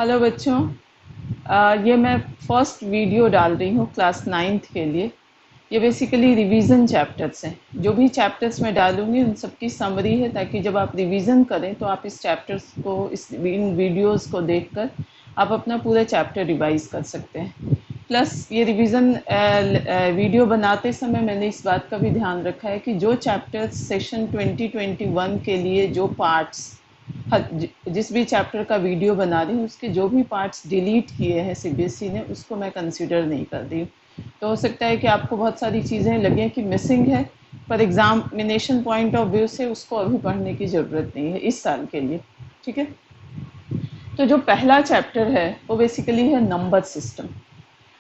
Hello बच्चों, ये मैं फर्स्ट वीडियो डाल रही हूँ क्लास 9th के लिए। ये बेसिकली रिवीजन चैप्टर्स हैं। जो भी चैप्टर्स मैं डालूँगी उन सबकी समरी है, ताकि जब आप रिवीजन करें तो आप इस चैप्टर्स को, इन वीडियोस को देखकर आप अपना पूरा चैप्टर रिवाइज कर सकते हैं। प्लस ये रिवीजन वीडियो बनाते समय मैंने इस बात का भी ध्यान रखा है कि जो चैप्टर्स सेशन 2021 के लिए जो पार्ट्स, जिस भी चैप्टर का वीडियो बना रही हूँ उसके जो भी पार्ट्स डिलीट किए हैं सीबीएसई ने, उसको मैं कंसीडर नहीं कर रही हूँ। तो हो सकता है कि आपको बहुत सारी चीज़ें लगें कि मिसिंग है, पर एग्जामिनेशन पॉइंट ऑफ व्यू से उसको अभी पढ़ने की ज़रूरत नहीं है इस साल के लिए। ठीक है, तो जो पहला चैप्टर है वो बेसिकली है नंबर सिस्टम।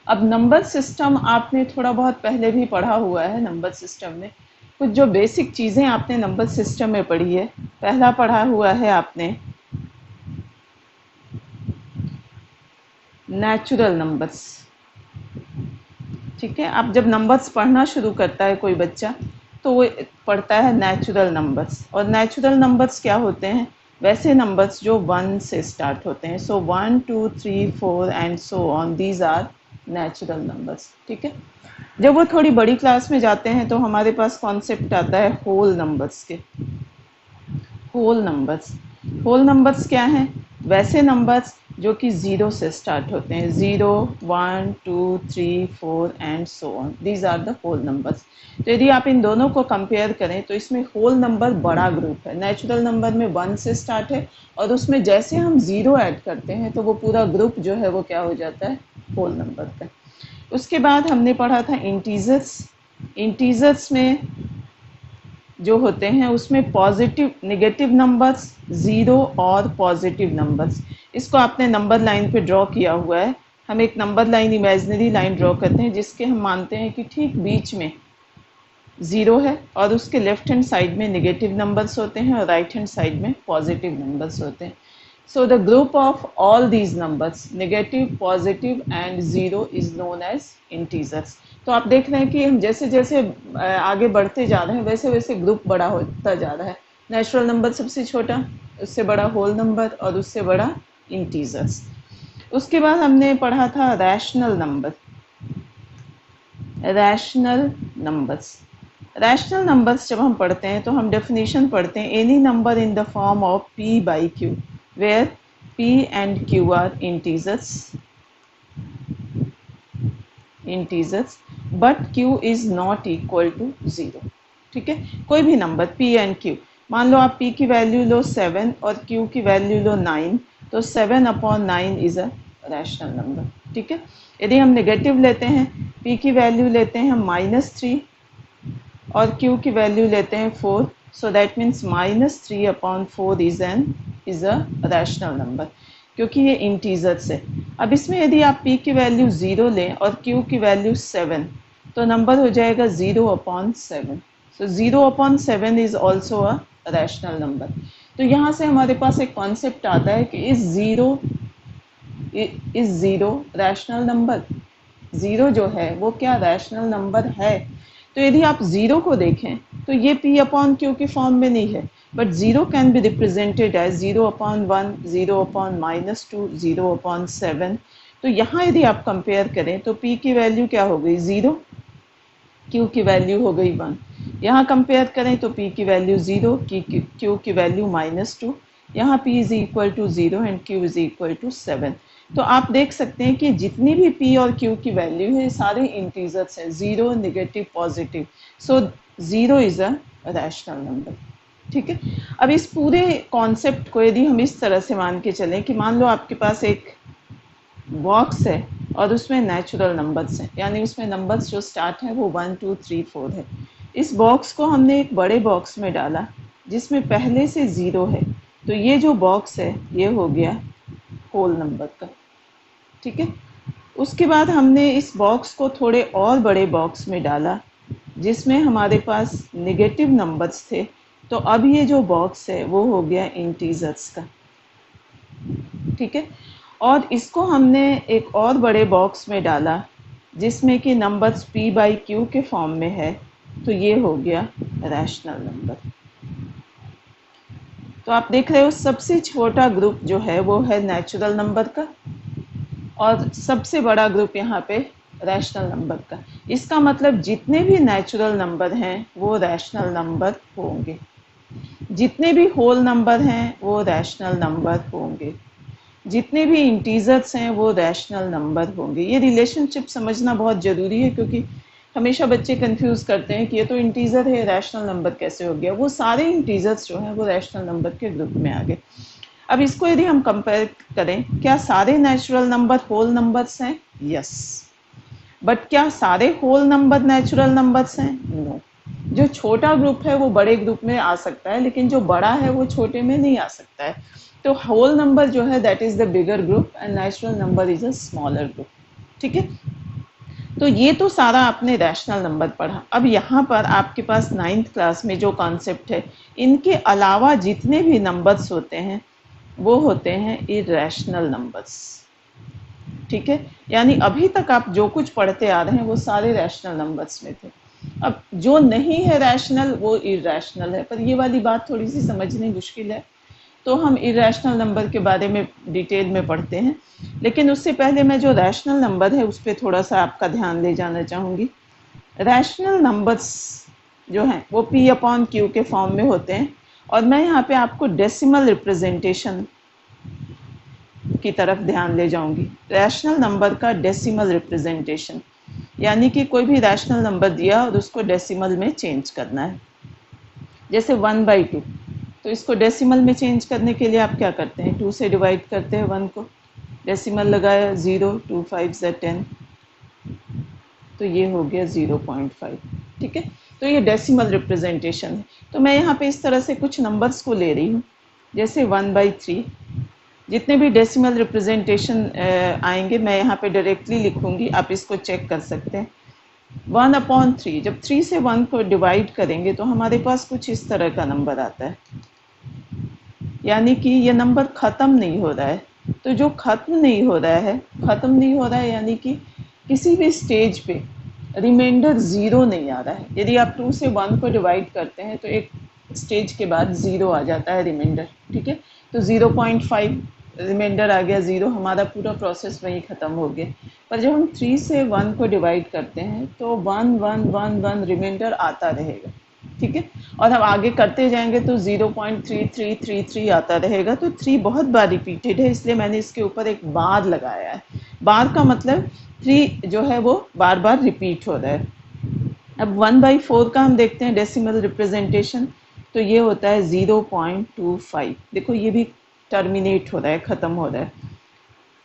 अब नंबर सिस्टम आपने थोड़ा बहुत पहले भी पढ़ा हुआ है। नंबर सिस्टम में कुछ जो बेसिक चीज़ें आपने नंबर सिस्टम में पढ़ी है, पहला पढ़ा हुआ है आपने नेचुरल नंबर्स। ठीक है, आप जब नंबर्स पढ़ना शुरू करता है कोई बच्चा तो वो पढ़ता है नेचुरल नंबर्स। और नेचुरल नंबर्स क्या होते हैं? वैसे नंबर्स जो 1 से स्टार्ट होते हैं। सो 1 2 3 4 and so on, these are natural numbers. ठीक है, जब वो थोड़ी बड़ी क्लास में जाते हैं तो हमारे पास कॉन्सेप्ट आता है होल नंबर्स के। होल नंबर्स, होल नंबर्स क्या हैं? वैसे नंबर्स जो कि ज़ीरो से स्टार्ट होते हैं। 0 1 2 3 4 and so on, these are the whole numbers. तो यदि आप इन दोनों को कंपेयर करें तो इसमें होल नंबर बड़ा ग्रुप है। नेचुरल नंबर में 1 से स्टार्ट है और उसमें जैसे हम ज़ीरो ऐड करते हैं तो वो पूरा ग्रुप जो है वो क्या हो जाता है? होल नंबर का। उसके बाद हमने पढ़ा था इंटीजर्स। इंटीजर्स में जो होते हैं उसमें पॉजिटिव नेगेटिव नंबर्स, ज़ीरो और पॉजिटिव नंबर्स। इसको आपने नंबर लाइन पे ड्रॉ किया हुआ है। हम एक number line, imaginary line draw करते हैं जिसके हम मानते हैं कि ठीक बीच में ज़ीरो है और उसके लेफ्ट हैंड साइड में नेगेटिव नंबर्स होते हैं और राइट हैंड साइड में पॉजिटिव नंबर्स होते हैं। So the group of all these numbers, negative, positive and zero, is known as integers. तो आप देख रहे हैं कि हम जैसे जैसे आगे बढ़ते जा रहे हैं वैसे वैसे ग्रुप बड़ा होता जा रहा है। नेचुरल नंबर सबसे छोटा, उससे बड़ा होल नंबर और उससे बड़ा इंटीजर्स। उसके बाद हमने पढ़ा था rational number. Rational numbers, rational numbers जब हम पढ़ते हैं तो हम डेफिनेशन पढ़ते हैं, any number in the form of p by q where p and q are integers but q is not equal to 0। ठीक है, कोई भी नंबर p एंड q, मान लो आप p की वैल्यू लो 7 और q की वैल्यू लो 9, तो 7/9 इज अ रैशनल नंबर। ठीक है, यदि हम नेगेटिव लेते हैं, p की वैल्यू लेते हैं हम -3 और q की वैल्यू लेते हैं 4, so that means -3/4 is a rational number, क्योंकि ये इंटीजर्स है। अब इसमें यदि आप p की वैल्यू 0 लें और q की वैल्यू 7, तो नंबर हो जाएगा 0/7। सो 0/7 is also a rational number. तो यहाँ से हमारे पास एक कॉन्सेप्ट आता है कि is zero rational number? Zero जो है वो क्या रैशनल नंबर है? तो यदि आप ज़ीरो को देखें तो ये p/q की फॉर्म में नहीं है, but zero can be represented as 0/1, 0/-2, 0/7। तो यहाँ यदि आप कंपेयर करें तो p की वैल्यू क्या हो गई? 0, q की वैल्यू हो गई 1। यहाँ कंपेयर करें तो p की वैल्यू 0, q की वैल्यू -2। यहाँ p is equal to 0 and q is equal to 7। तो आप देख सकते हैं कि जितनी भी p और q की वैल्यू है सारे इंटीजर्स हैं, 0, negative, positive. So 0 is a rational number. ठीक है, अब इस पूरे कॉन्सेप्ट को यदि हम इस तरह से मान के चलें कि मान लो आपके पास एक बॉक्स है और उसमें नेचुरल नंबर्स हैं, यानी उसमें नंबर्स जो स्टार्ट है वो 1 2 3 4 है। इस बॉक्स को हमने एक बड़े बॉक्स में डाला जिसमें पहले से 0 है, तो ये जो बॉक्स है ये हो गया होल नंबर का। ठीक है, उसके बाद हमने इस बॉक्स को थोड़े और बड़े बॉक्स में डाला जिसमें हमारे पास नेगेटिव नंबर्स थे, तो अब ये जो बॉक्स है वो हो गया इंटीजर्स का। ठीक है, और इसको हमने एक और बड़े बॉक्स में डाला जिसमें कि नंबर्स p/q के फॉर्म में है, तो ये हो गया रैशनल नंबर। तो आप देख रहे हो सबसे छोटा ग्रुप जो है वो है नेचुरल नंबर का, और सबसे बड़ा ग्रुप यहाँ पे रैशनल नंबर का। इसका मतलब जितने भी नेचुरल नंबर हैं वो रैशनल नंबर होंगे, जितने भी होल नंबर हैं वो रैशनल नंबर होंगे, जितने भी इंटीजर्स हैं वो रैशनल नंबर होंगे। ये रिलेशनशिप समझना बहुत ज़रूरी है, क्योंकि हमेशा बच्चे कंफ्यूज करते हैं कि ये तो इंटीजर है, रैशनल नंबर कैसे हो गया। वो सारे इंटीजर्स जो हैं वो रैशनल नंबर के ग्रुप में आ गए। अब इसको यदि हम कंपेयर करें, क्या सारे नेचुरल नंबर होल नंबर्स हैं? यस। बट क्या सारे होल नंबर नेचुरल नंबर्स हैं? नो। जो छोटा ग्रुप है वो बड़े ग्रुप में आ सकता है, लेकिन जो बड़ा है वो छोटे में नहीं आ सकता है। तो होल नंबर जो है that is the bigger group and natural number is a smaller group. ठीक है, तो ये तो सारा आपने रैशनल नंबर पढ़ा। अब यहाँ पर आपके पास 9th क्लास में जो कॉन्सेप्ट है, इनके अलावा जितने भी नंबर्स होते हैं वो होते हैं इरैशनल नंबर्स। ठीक है, यानी अभी तक आप जो कुछ पढ़ते आ रहे हैं वो सारे रैशनल नंबर्स में थे। अब जो नहीं है रैशनल वो इरैशनल है, पर ये वाली बात थोड़ी सी समझनी मुश्किल है, तो हम इरैशनल नंबर के बारे में डिटेल में पढ़ते हैं। लेकिन उससे पहले मैं जो रैशनल नंबर है उस पर थोड़ा सा आपका ध्यान ले जाना चाहूँगी। रैशनल नंबर्स जो हैं वो P अपॉन Q के फॉर्म में होते हैं, और मैं यहाँ पे आपको डेसिमल रिप्रेजेंटेशन की तरफ ध्यान ले जाऊंगी। रैशनल नंबर का डेसिमल रिप्रेजेंटेशन, यानी कि कोई भी रैशनल नंबर दिया और उसको डेसिमल में चेंज करना है। जैसे 1/2, तो इसको डेसिमल में चेंज करने के लिए आप क्या करते हैं? 2 से डिवाइड करते हैं 1 को, डेसिमल लगाया 0, 2 5 10, तो ये हो गया 0.5। ठीक है, तो ये डेसिमल रिप्रेजेंटेशन है। तो मैं यहाँ पे इस तरह से कुछ नंबर्स को ले रही हूँ, जैसे 1/3। जितने भी डेसिमल रिप्रेजेंटेशन आएंगे मैं यहाँ पे डायरेक्टली लिखूंगी, आप इसको चेक कर सकते हैं। 1/3, जब 3 से 1 को डिवाइड करेंगे तो हमारे पास कुछ इस तरह का नंबर आता है, यानी कि ये नंबर ख़त्म नहीं हो रहा है। तो जो ख़त्म नहीं हो रहा है, ख़त्म नहीं हो रहा है यानी कि किसी भी स्टेज पे रिमाइंडर 0 नहीं आ रहा है। यदि आप 2 से 1 को डिवाइड करते हैं तो एक स्टेज के बाद 0 आ जाता है रिमाइंडर। ठीक है, तो 0.5 रिमाइंडर आ गया 0, हमारा पूरा प्रोसेस वहीं ख़त्म हो गया। पर जब हम 3 से 1 को डिवाइड करते हैं तो 1 1 1 1 रिमाइंडर आता रहेगा। ठीक है, और हम आगे करते जाएंगे तो 0.3333 आता रहेगा। तो 3 बहुत बार रिपीटेड है, इसलिए मैंने इसके ऊपर एक बार लगाया है। बार का मतलब 3 जो है वो बार बार रिपीट हो रहा है। अब 1/4 का हम देखते हैं डेसिमल रिप्रेजेंटेशन, तो ये होता है 0.25। देखो ये भी टर्मिनेट हो रहा है, ख़त्म हो रहा है।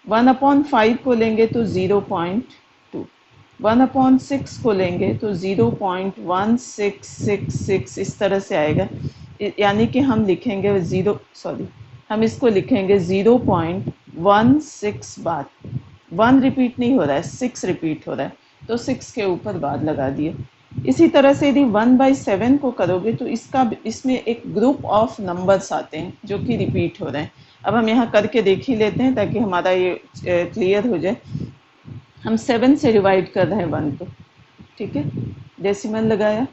1/5 को लेंगे तो 0.2, 1/6 को लेंगे तो 0.1666 इस तरह से आएगा। यानी कि हम लिखेंगे हम इसको लिखेंगे 0.16 बार। 1 रिपीट नहीं हो रहा है, 6 रिपीट हो रहा है, तो 6 के ऊपर बार लगा दिए। इसी तरह से यदि 1/7 को करोगे तो इसमें एक ग्रुप ऑफ नंबर्स आते हैं जो कि रिपीट हो रहे हैं। अब हम यहाँ करके देख ही लेते हैं ताकि हमारा ये क्लियर हो जाए। हम 7 से डिवाइड कर रहे हैं 1 को। ठीक है, डेसिमल लगाया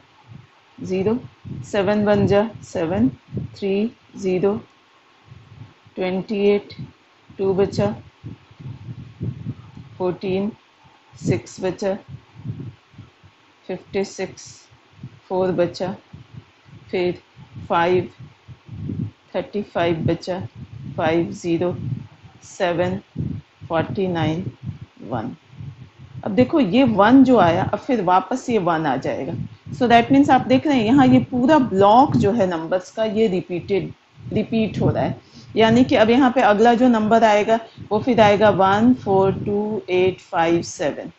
0, 7 1 जा 7, 3 0, 28, 2 बचा, 14, 6 बचा, 56, 4 बचा, फिर 5, 35 बचा, 5 0, 7, 49, 1। अब देखो ये 1 जो आया, अब फिर वापस ये 1 आ जाएगा। सो दैट मीन्स आप देख रहे हैं यहाँ ये पूरा ब्लॉक जो है नंबर्स का ये रिपीट हो रहा है। यानी कि अब यहाँ पे अगला जो नंबर आएगा वो फिर आएगा 1 4 2 8 5 7,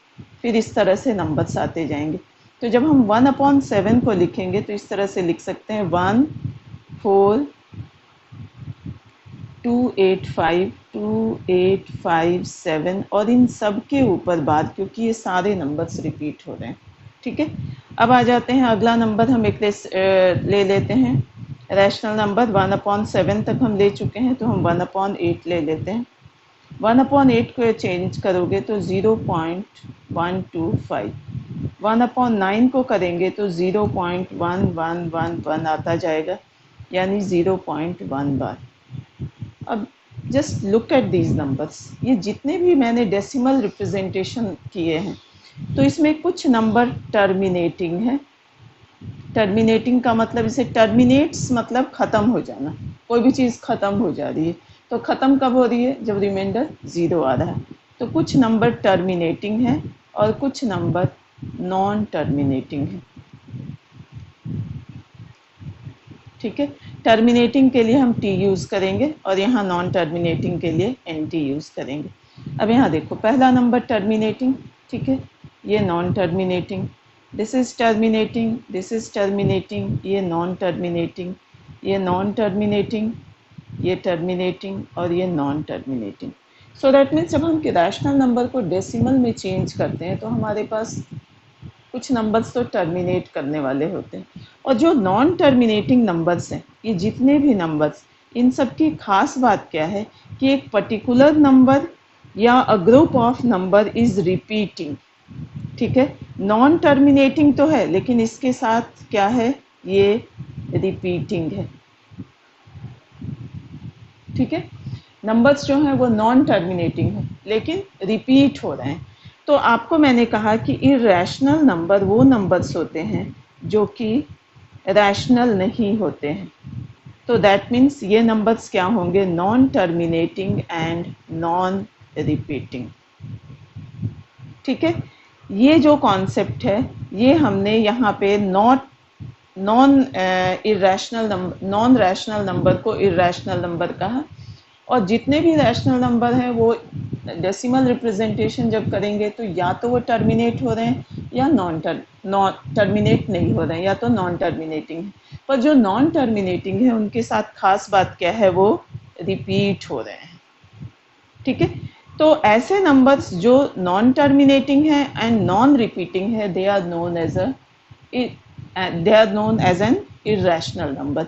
फिर इस तरह से नंबर्स आते जाएंगे। तो जब हम 1/7 को लिखेंगे तो इस तरह से लिख सकते हैं 1 4 2 8 5 2 8 5 7, और इन सब के ऊपर बाद, क्योंकि ये सारे नंबर्स रिपीट हो रहे हैं। ठीक है, अब आ जाते हैं अगला नंबर, हम एक ले लेते हैं रैशनल नंबर। 1/7 तक हम ले चुके हैं, तो हम 1/8 ले लेते हैं। 1/8 को चेंज करोगे तो 0.125, 1/9 को करेंगे तो 0.1111 आता जाएगा, यानी 0.1 बार। अब just look at these numbers, ये जितने भी मैंने डेसिमल रिप्रेजेंटेशन किए हैं तो इसमें कुछ नंबर टर्मिनेटिंग है। टर्मिनेटिंग का मतलब, इसे टर्मिनेट्स मतलब ख़त्म हो जाना, कोई भी चीज़ ख़त्म हो जा रही है। तो ख़त्म कब हो रही है? जब रिमाइंडर 0 आ रहा है। तो कुछ नंबर टर्मिनेटिंग है और कुछ नंबर नॉन टर्मिनेटिंग है। ठीक है, टर्मिनेटिंग के लिए हम टी यूज़ करेंगे और यहाँ नॉन टर्मिनेटिंग के लिए एन टी यूज़ करेंगे। अब यहाँ देखो, पहला नंबर टर्मिनेटिंग, ठीक है, ये non terminating, this is terminating, this is terminating, ये नॉन टर्मिनेटिंग, ये नॉन टर्मिनेटिंग, ये टर्मिनेटिंग और ये non terminating. So that means जब हम रैशनल नंबर को डेसिमल में चेंज करते हैं तो हमारे पास कुछ नंबर्स तो टर्मिनेट करने वाले होते हैं। और जो नॉन टर्मिनेटिंग नंबर्स हैं, ये जितने भी नंबर्स, इन सब की खास बात क्या है कि एक पर्टिकुलर नंबर या a group of number is repeating. ठीक है, नॉन टर्मिनेटिंग तो है लेकिन इसके साथ क्या है, ये रिपीटिंग है। ठीक है, नंबर्स जो हैं वो नॉन टर्मिनेटिंग है लेकिन रिपीट हो रहे हैं। तो आपको मैंने कहा कि इरेशनल नंबर वो नंबर्स होते हैं जो कि रैशनल नहीं होते हैं। तो दैट मीन्स ये नंबर्स क्या होंगे? Non terminating and non repeating. ठीक है, ये जो कॉन्सेप्ट है ये हमने यहाँ पे non irrational number, non rational number को इरेशनल नंबर कहा। और जितने भी रैशनल नंबर हैं वो डेसिमल रिप्रेजेंटेशन जब करेंगे तो या तो वो टर्मिनेट हो रहे हैं या नॉन टर्मिनेट नहीं हो रहे हैं, या तो नॉन टर्मिनेटिंग है। पर जो नॉन टर्मिनेटिंग है उनके साथ खास बात क्या है, वो रिपीट हो रहे हैं। ठीक है, तो ऐसे नंबर्स जो नॉन टर्मिनेटिंग है एंड नॉन रिपीटिंग है, they are known as an irrational number.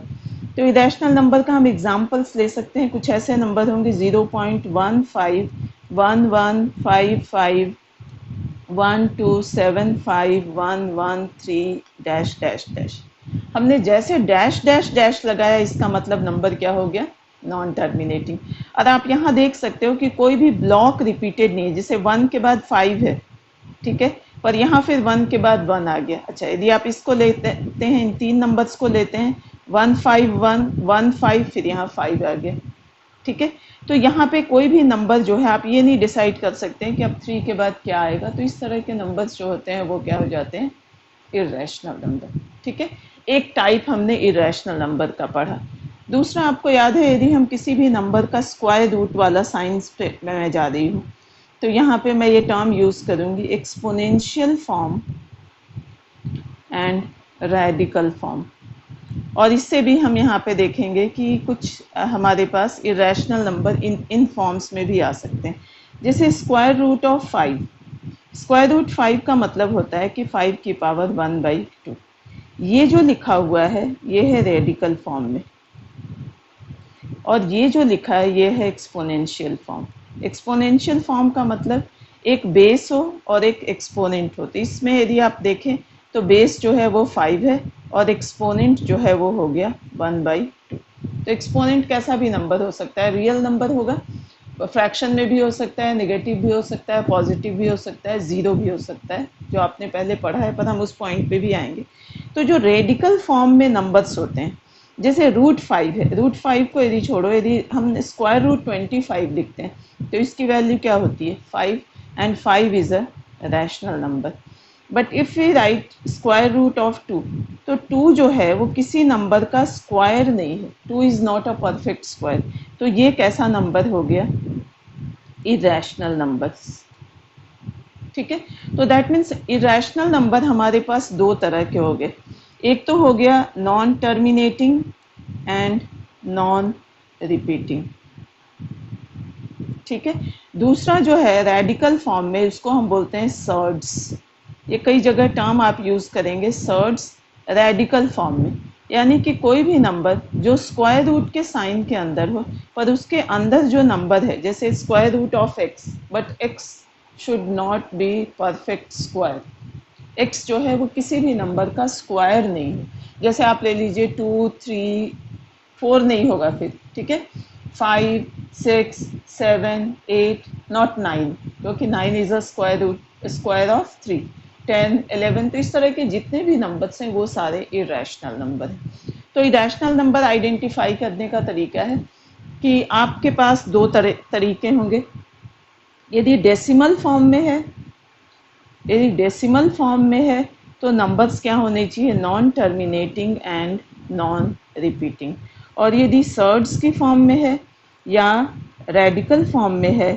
तो इरेशनल नंबर का हम एग्जांपल्स ले सकते हैं। कुछ ऐसे नंबर होंगे 0.15, 1155, 1275, 113 डैश डैश डैश। हमने जैसे डैश डैश डैश लगाया, इसका मतलब नंबर क्या हो गया? Non terminating. और आप यहाँ देख सकते हो कि कोई भी ब्लॉक रिपीटेड नहीं है, जैसे 1 के बाद 5 है, ठीक है, पर यहाँ फिर 1 के बाद 1 आ गया। अच्छा, यदि आप इसको लेते हैं, इन तीन नंबर्स को लेते हैं, 151, 15, फिर यहाँ 5 आ गया। ठीक है, तो यहाँ पे कोई भी नंबर जो है आप ये नहीं डिसाइड कर सकते हैं कि अब 3 के बाद क्या आएगा। तो इस तरह के नंबर्स जो होते हैं वो क्या हो जाते हैं? Irrational number. ठीक है, एक टाइप हमने इरेशनल नंबर का पढ़ा। दूसरा आपको याद है, यदि हम किसी भी नंबर का स्क्वायर रूट वाला साइंस पे मैं जा रही हूँ तो यहाँ पे मैं ये टर्म यूज़ करूँगी, exponential form and radical form. और इससे भी हम यहाँ पे देखेंगे कि कुछ हमारे पास इरेशनल नंबर इन फॉर्म्स में भी आ सकते हैं। जैसे square root of 5, square root 5 का मतलब होता है कि 5 की पावर 1/2। ये जो लिखा हुआ है ये है रेडिकल फॉर्म में, और ये जो लिखा है ये है एक्सपोनेंशियल फॉर्म। एक्सपोनेंशियल फॉर्म का मतलब एक बेस हो और एक एक्सपोनेंट हो। तो इसमें यदि आप देखें तो बेस जो है वो 5 है और एक्सपोनेंट जो है वो हो गया 1/2। तो एक्सपोनेंट कैसा भी नंबर हो सकता है, रियल नंबर होगा, फ्रैक्शन में भी हो सकता है, नेगेटिव भी हो सकता है, पॉजिटिव भी हो सकता है, ज़ीरो भी हो सकता है, जो आपने पहले पढ़ा है, पर हम उस पॉइंट पे भी आएंगे। तो जो रेडिकल फॉर्म में नंबर्स होते हैं, जैसे √5 है, √5 को यदि छोड़ो, यदि हम स्क्वायर रूट 25 लिखते हैं तो इसकी वैल्यू क्या होती है? 5, and 5 is a rational number. But if we write square root of 2, तो 2 जो है वो किसी नंबर का स्क्वायर नहीं है, 2 is not a perfect square. तो ये कैसा नंबर हो गया? Irrational numbers. ठीक है, तो दैट मीन्स इरेशनल नंबर हमारे पास दो तरह के हो गए। एक तो हो गया non terminating and non repeating. ठीक है, दूसरा जो है रेडिकल फॉर्म में, उसको हम बोलते हैं सर्ड्स। ये कई जगह टर्म आप यूज़ करेंगे, सर्ड्स रेडिकल फॉर्म में, यानी कि कोई भी नंबर जो स्क्वायर रूट के साइन के अंदर हो, पर उसके अंदर जो नंबर है, जैसे square root of x, but x should not be perfect square. x जो है वो किसी भी नंबर का स्क्वायर नहीं है। जैसे आप ले लीजिए 2, 3, 4 नहीं होगा फिर, ठीक है। 5, 6, 7, 8, नॉट 9, क्योंकि 9 इज अ स्क्वायर ऑफ 3, 10, 11, तो इस तरह के जितने भी नंबर्स हैं वो सारे इरेशनल नंबर हैं। तो इरेशनल नंबर आइडेंटिफाई करने का तरीका है कि आपके पास दो तरीके होंगे। यदि डेसिमल फॉर्म में है, यदि डेसिमल फॉर्म में है तो नंबर्स क्या होने चाहिए, non terminating and non repeating. और यदि सर्ड्स की फॉर्म में है या रेडिकल फॉर्म में है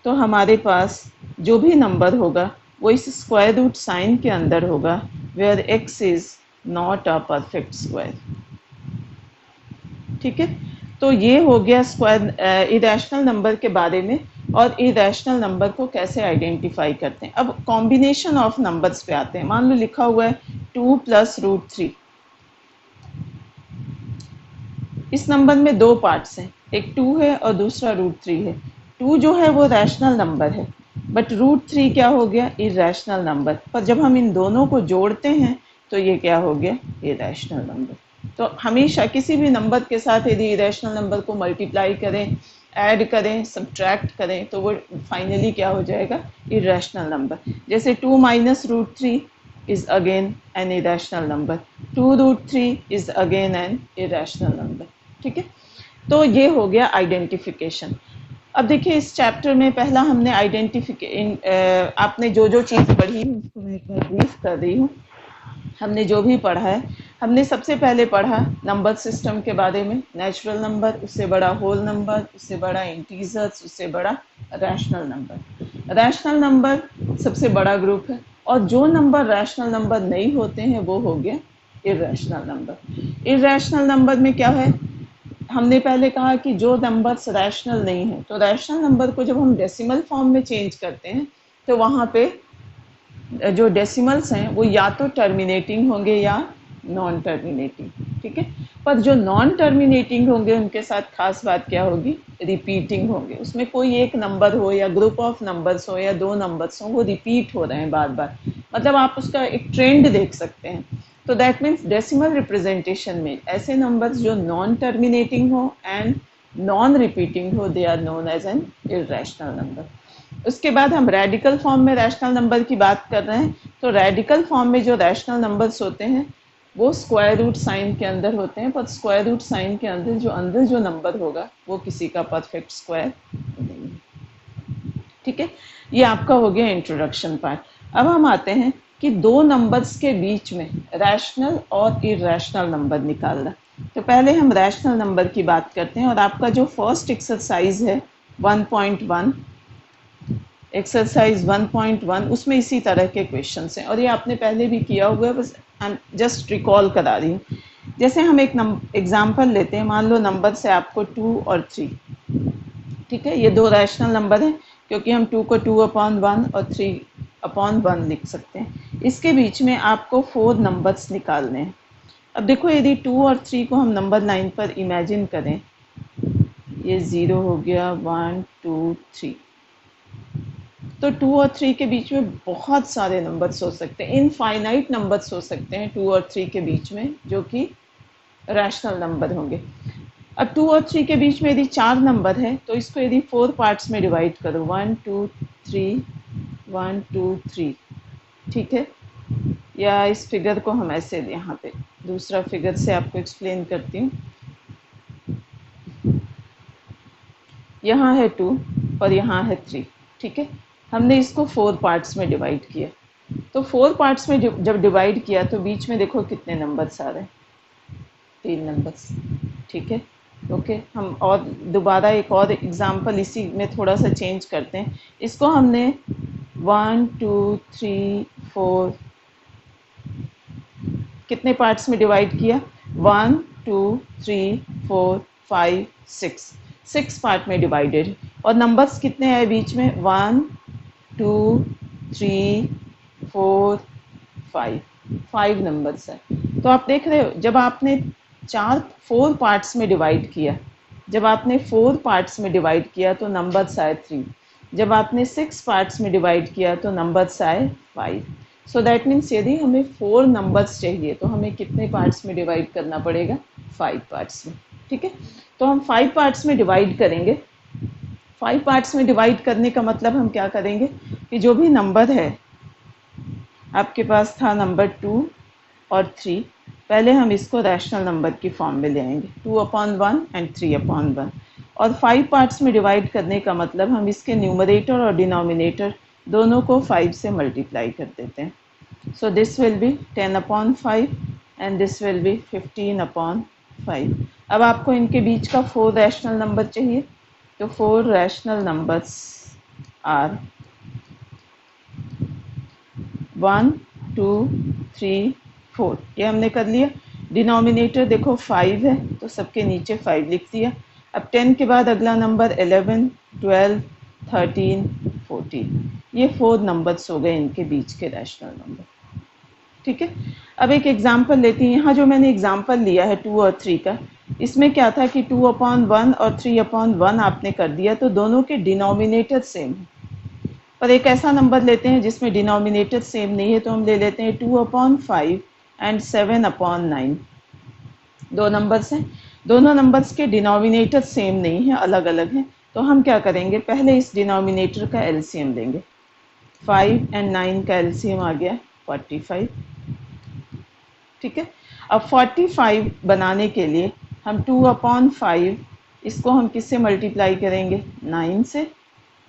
तो हमारे पास जो भी नंबर होगा वो इस स्क्वायर रूट साइन के अंदर होगा, where x is not a perfect square, ठीक है। तो ये हो गया स्क्वायर इरेशनल नंबर के बारे में, और इरेशनल नंबर को कैसे आइडेंटिफाई करते हैं। अब कॉम्बिनेशन ऑफ नंबर्स पे आते हैं। मान लो लिखा हुआ है 2 + √3। इस नंबर में दो पार्ट्स हैं, एक 2 है और दूसरा √3 है। 2 जो है वो रैशनल नंबर है, बट √3 क्या हो गया, इरेशनल नंबर। पर जब हम इन दोनों को जोड़ते हैं तो ये क्या हो गया, इरेशनल नंबर। तो हमेशा किसी भी नंबर के साथ यदि इरेशनल नंबर को मल्टीप्लाई करें, ऐड करें, सब्ट्रैक्ट करें तो वो फाइनली क्या हो जाएगा, इरेशनल नंबर। जैसे 2 - √3 is again an irrational number, 2√3 is again an irrational number, ठीक है। तो ये हो गया आइडेंटिफिकेशन। अब देखिए इस चैप्टर में पहला हमने आपने जो जो चीज़ पढ़ी उसको मैं एक बार ब्रीफ कर रही हूँ। हमने जो भी पढ़ा है, हमने सबसे पहले पढ़ा नंबर सिस्टम के बारे में, नेचुरल नंबर, उससे बड़ा होल नंबर, उससे बड़ा इंटीजर्स, उससे बड़ा रैशनल नंबर। रैशनल नंबर सबसे बड़ा ग्रुप है, और जो नंबर रैशनल नंबर नहीं होते हैं वो हो गया इरेशनल नंबर। इरेशनल नंबर में क्या है, हमने पहले कहा कि जो नंबर्स रैशनल नहीं है, तो रैशनल नंबर को जब हम डेसिमल फॉर्म में चेंज करते हैं तो वहाँ पे जो डेसिमल्स हैं वो या तो टर्मिनेटिंग होंगे या नॉन टर्मिनेटिंग, ठीक है। पर जो नॉन टर्मिनेटिंग होंगे उनके साथ खास बात क्या होगी, रिपीटिंग होंगे। उसमें कोई एक नंबर हो या ग्रुप ऑफ नंबर्स हो या दो नंबर्स हो, वो रिपीट हो रहे हैं बार बार, मतलब आप उसका एक ट्रेंड देख सकते हैं। तो दैट मीन्स डेसिमल रिप्रेजेंटेशन में ऐसे नंबर्स जो नॉन टर्मिनेटिंग हो एंड नॉन रिपीटिंग हो, they are known as an irrational number. उसके बाद हम रेडिकल फॉर्म में रैशनल नंबर की बात कर रहे हैं। तो रेडिकल फॉर्म में जो रैशनल नंबर्स होते हैं वो स्क्वायर रूट साइन के अंदर होते हैं, पर स्क्वायर रूट साइन के अंदर जो नंबर होगा वो किसी का परफेक्ट स्क्वायर नहीं है, ठीक है। ये आपका हो गया इंट्रोडक्शन पार्ट। अब हम आते हैं कि दो नंबर्स के बीच में रैशनल और इरेशनल नंबर निकालना। तो पहले हम रैशनल नंबर की बात करते हैं, और आपका जो फर्स्ट एक्सरसाइज है 1.1, एक्सरसाइज 1.1, उसमें इसी तरह के क्वेश्चंस हैं, और ये आपने पहले भी किया हुआ है, बस आई एम जस्ट रिकॉल करा रही हूँ। जैसे हम एक एग्जांपल लेते हैं, मान लो नंबर से आपको 2 और 3, ठीक है। ये दो रैशनल नंबर हैं क्योंकि हम 2 को 2/1 और 3/1 लिख सकते हैं। इसके बीच में आपको 4 नंबर्स निकालने हैं। अब देखो यदि 2 और 3 को हम नंबर लाइन पर इमेजिन करें, ये 0 हो गया, 1, 2, 3, तो 2 और 3 के बीच में बहुत सारे नंबर्स हो सकते हैं, इनफाइनाइट नंबर्स हो सकते हैं 2 और 3 के बीच में, जो कि रैशनल नंबर होंगे। अब 2 और 3 के बीच में यदि 4 नंबर है तो इसको यदि 4 पार्ट्स में डिवाइड करो, 1, 2, 3, 1, 2, 3, ठीक है। या इस फिगर को हम ऐसे यहाँ पे दूसरा फिगर से आपको एक्सप्लेन करती हूँ। यहाँ है 2 और यहाँ है 3, ठीक है। हमने इसको 4 पार्ट्स में डिवाइड किया, तो 4 पार्ट्स में जब डिवाइड किया तो बीच में देखो कितने नंबर्स आ रहे हैं, 3 नंबर्स, ठीक है। ओके, हम और दोबारा एक और एग्जांपल इसी में थोड़ा सा चेंज करते हैं। इसको हमने 1, 2, 3, 4 कितने पार्ट्स में डिवाइड किया, 1, 2, 3, 4, 5, 6 पार्ट में डिवाइडेड, और नंबर्स कितने हैं बीच में, 1, 2, 3, 4, 5 नंबर्स है। तो आप देख रहे हो जब आपने 4 पार्ट्स में डिवाइड किया, जब आपने 4 पार्ट्स में डिवाइड किया तो नंबर्स आए 3, जब आपने 6 पार्ट्स में डिवाइड किया तो नंबर्स आए 5। सो दैट मीन्स यदि हमें 4 नंबर्स चाहिए तो हमें कितने पार्ट्स में डिवाइड करना पड़ेगा, 5 पार्ट्स में, ठीक है, तो हम 5 पार्ट्स में डिवाइड करेंगे। 5 पार्ट्स में डिवाइड करने का मतलब हम क्या करेंगे कि जो भी नंबर है आपके पास था नंबर 2 और 3, पहले हम इसको रैशनल नंबर की फॉर्म में ले आएंगे 2/1 एंड 3/1। और 5 पार्ट्स में डिवाइड करने का मतलब हम इसके न्यूमरेटर और डिनोमिनेटर दोनों को 5 से मल्टीप्लाई कर देते हैं। So this will be 10/5 and this will be 15/5। अब आपको इनके बीच का 4 रैशनल नंबर चाहिए, तो 4 रैशनल नंबर्स आर 1 2 3 4, ये हमने कर लिया। डिनोमिनेटर देखो 5 है तो सबके नीचे 5 लिख दिया। अब 10 के बाद अगला नंबर 11 12 13 14, ये 4 नंबर्स हो गए इनके बीच के रैशनल नंबर। ठीक है, अब एक एग्जांपल लेती हैं। यहाँ जो मैंने एग्जांपल लिया है 2 और 3 का, इसमें क्या था कि 2/1 और 3/1 आपने कर दिया तो दोनों के डिनोमिनेटर सेम है। पर एक ऐसा नंबर लेते हैं जिसमें डिनोमिनेटर सेम नहीं है, तो हम ले लेते हैं 2/5 एंड 7/9। दो नंबर्स हैं, दोनों नंबर्स के डिनोमिनेटर सेम नहीं है, अलग अलग हैं। तो हम क्या करेंगे, पहले इस डिनोमिनेटर का एलसीएम लेंगे। 5 एंड 9 का एलसीएम आ गया 45। ठीक है, अब 45 बनाने के लिए हम 2/5 इसको हम किससे मल्टीप्लाई करेंगे, 9 से।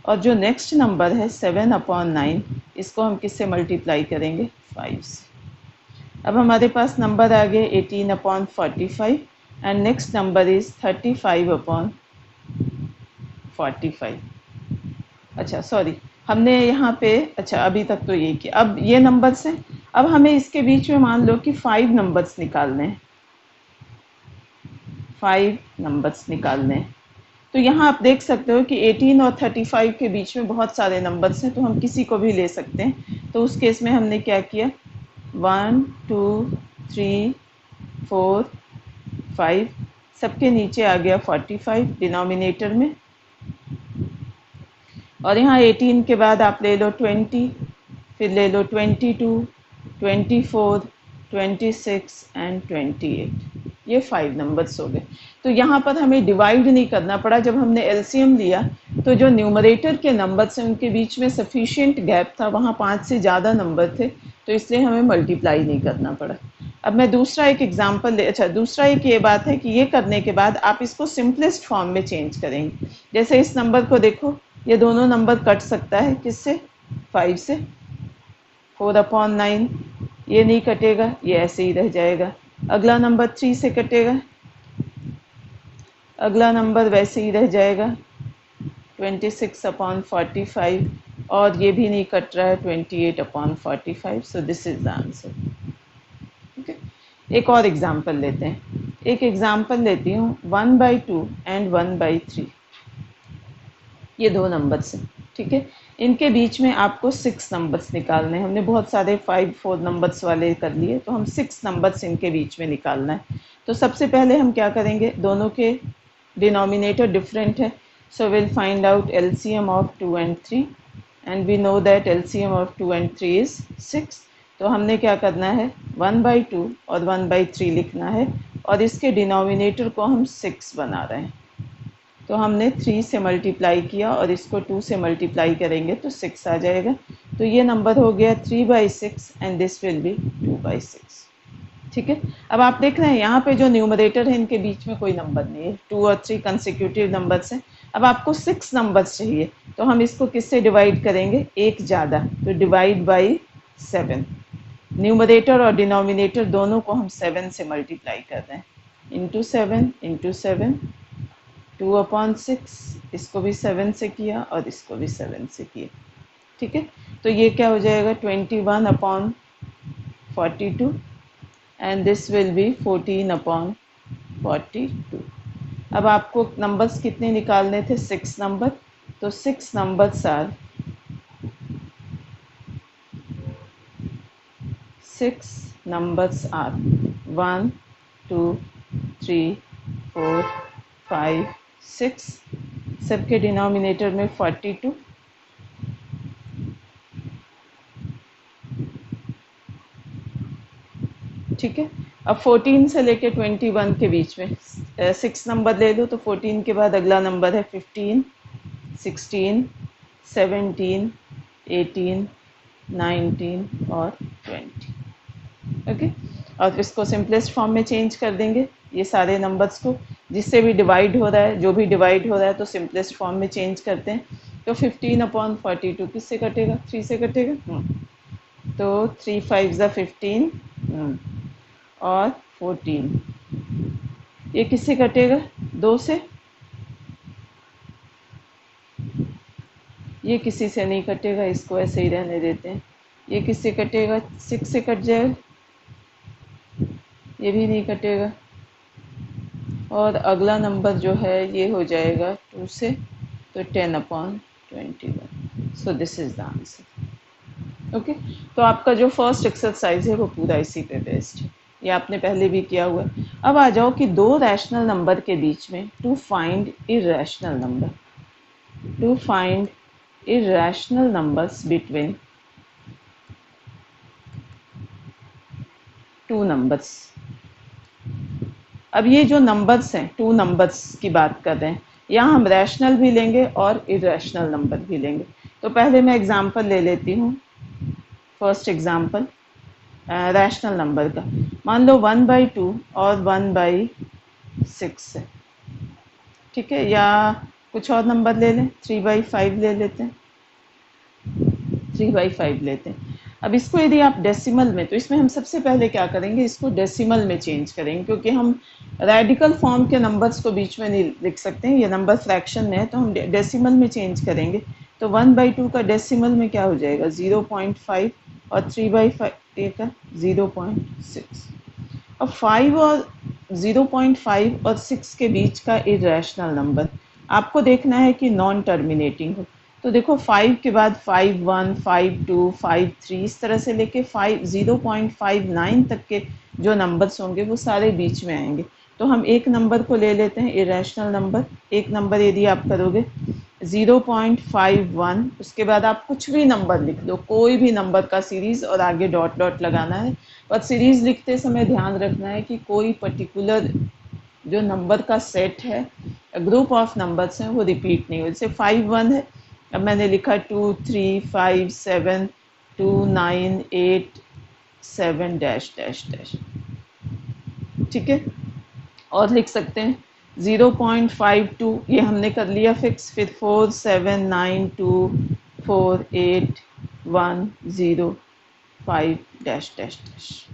और जो नेक्स्ट नंबर है 7/9 इसको हम किससे मल्टीप्लाई करेंगे, 5 से। अब हमारे पास नंबर आ गए 18/45 एंड नेक्स्ट नंबर इज 35/45। अच्छा सॉरी, हमने यहाँ पे अच्छा अभी तक तो ये किया। अब ये नंबर्स हैं, अब हमें इसके बीच में मान लो कि 5 नंबर्स निकालने हैं, 5 नंबर्स निकालने हैं। तो यहाँ आप देख सकते हो कि 18 और 35 के बीच में बहुत सारे नंबर्स हैं, तो हम किसी को भी ले सकते हैं। तो उस केस में हमने क्या किया, 1 2 3 4 5, सबके नीचे आ गया 45 डिनोमिनेटर में। और यहाँ 18 के बाद आप ले लो 20, फिर ले लो 22 24 26 एंड 28, ये 5 नंबर्स हो गए। तो यहाँ पर हमें डिवाइड नहीं करना पड़ा। जब हमने एलसीएम लिया तो जो न्यूमरेटर के नंबर्स हैं उनके बीच में सफिशिएंट गैप था, वहाँ 5 से ज़्यादा नंबर थे, तो इसलिए हमें मल्टीप्लाई नहीं करना पड़ा। अब मैं दूसरा एक एग्जाम्पल ले, अच्छा दूसरा एक ये बात है कि ये करने के बाद आप इसको सिंपलेस्ट फॉर्म में चेंज करेंगे। जैसे इस नंबर को देखो, ये दोनों नंबर कट सकता है किससे, 5 से। 4/9 ये नहीं कटेगा, ये ऐसे ही रह जाएगा। अगला नंबर 3 से कटेगा, अगला नंबर वैसे ही रह जाएगा 26/45, और ये भी नहीं कट रहा है 28/45। सो दिस इज द आंसर। ठीक है, एक और एग्जाम्पल लेते हैं। एक एग्जाम्पल लेती हूँ 1/2 एंड 1/3, ये दो नंबर्स हैं। ठीक है, इनके बीच में आपको 6 नंबर्स निकालने हैं। हमने बहुत सारे 5 4 नंबर्स वाले कर लिए, तो हम 6 नंबर्स इनके बीच में निकालना है। तो सबसे पहले हम क्या करेंगे, दोनों के डिनोमिनेटर डिफरेंट है, so will find out LCM of 2 and 3 and we know that LCM of 2 and 3 is 6। तो हमने क्या करना है, 1/2 और 1/3 लिखना है, और इसके डिनोमिनेटर को हम 6 बना रहे हैं। तो हमने 3 से मल्टीप्लाई किया और इसको 2 से मल्टीप्लाई करेंगे तो 6 आ जाएगा। तो ये नंबर हो गया 3/6 एंड दिस विल बी 2/6। ठीक है, अब आप देख रहे हैं यहाँ पे जो न्यूमरेटर है इनके बीच में कोई नंबर नहीं है, 2 और 3 कंसेक्यूटिव नंबर्स हैं। अब आपको 6 नंबर्स चाहिए, तो हम इसको किससे डिवाइड करेंगे, एक ज़्यादा, तो डिवाइड बाई 7। न्यूमरेटर और डिनोमिनेटर दोनों को हम 7 से मल्टीप्लाई कर रहे हैं, इंटू 7 2/6, इसको भी 7 से किया और इसको भी 7 से किया। ठीक है, तो ये क्या हो जाएगा 21/42 एंड दिस विल बी 14/42। अब आपको नंबर्स कितने निकालने थे, 6 नंबर। तो 6 नंबर्स आर 1 2 3 4 5 6, सबके डिनोमिनेटर में 42। ठीक है। अब 14 से लेके 21 के बीच में 6 नंबर ले लो, तो 14 के बाद अगला नंबर है 15, 16, 17, 18, 19 और 20। ओके। और इसको सिंपलेस्ट फॉर्म में चेंज कर देंगे ये सारे नंबर्स को, जिससे भी डिवाइड हो रहा है, जो भी डिवाइड हो रहा है तो सिंपलेस्ट फॉर्म में चेंज करते हैं। तो 15/42 किससे कटेगा? 3 से कटेगा। तो 3 5 ज़ा 15 और 14, ये किससे कटेगा? 2 से। ये किसी से नहीं कटेगा, इसको ऐसे ही रहने देते हैं। ये किससे कटेगा? 6 से कट जाएगा, ये भी नहीं कटेगा। और अगला नंबर जो है ये हो जाएगा 2 से, तो 10/21। सो this is the answer. Okay. तो आपका जो फर्स्ट एक्सरसाइज है वो पूरा इसी पे बेस्ड है, ये आपने पहले भी किया हुआ है। अब आ जाओ कि दो रैशनल नंबर के बीच में to find irrational number, to find irrational numbers between two numbers। अब ये जो नंबर्स हैं, टू नंबर्स की बात कर रहे हैं, यहाँ हम रैशनल भी लेंगे और इरेशनल नंबर भी लेंगे। तो पहले मैं एग्जांपल ले लेती हूँ। फर्स्ट एग्जांपल रैशनल नंबर का, मान लो 1/2 और 1/6 है, ठीक है। या कुछ और नंबर ले लें, 3/5 ले लेते हैं, 3/5 लेते हैं। अब इसको यदि आप डेसिमल में, तो इसमें हम सबसे पहले क्या करेंगे, इसको डेसिमल में चेंज करेंगे, क्योंकि हम रेडिकल फॉर्म के नंबर्स को बीच में नहीं लिख सकते हैं, ये नंबर फ्रैक्शन में है, तो हम डेसिमल में चेंज करेंगे। तो 1/2 का डेसिमल में क्या हो जाएगा? 0.5 और 3/5 का 0.6। अब 5 और 0.5 और 6 के बीच का इरेशनल नंबर आपको देखना है कि नॉन टर्मिनेटिंग हो। तो देखो 5 के बाद 5 1, 5 2, 5 3, इस तरह से लेके 0.59 तक के जो नंबर्स होंगे वो सारे बीच में आएंगे। तो हम एक नंबर को ले लेते हैं इरेशनल नंबर। एक नंबर यदि आप करोगे 0.51, उसके बाद आप कुछ भी नंबर लिख लो, कोई भी नंबर का सीरीज़, और आगे डॉट डॉट लगाना है। और सीरीज़ लिखते समय ध्यान रखना है कि कोई पर्टिकुलर जो नंबर का सेट है, ग्रुप ऑफ नंबर्स हैं, वो रिपीट नहीं हो। जैसे 5 1 है, अब मैंने लिखा 2 3 5 7 2 9 8 7 डैश डैश डैश, ठीक है। और लिख सकते हैं 0.52, ये हमने कर लिया फिक्स। फिर 4 7 9 2 4 8 1 0 5 डैश डैश डैश,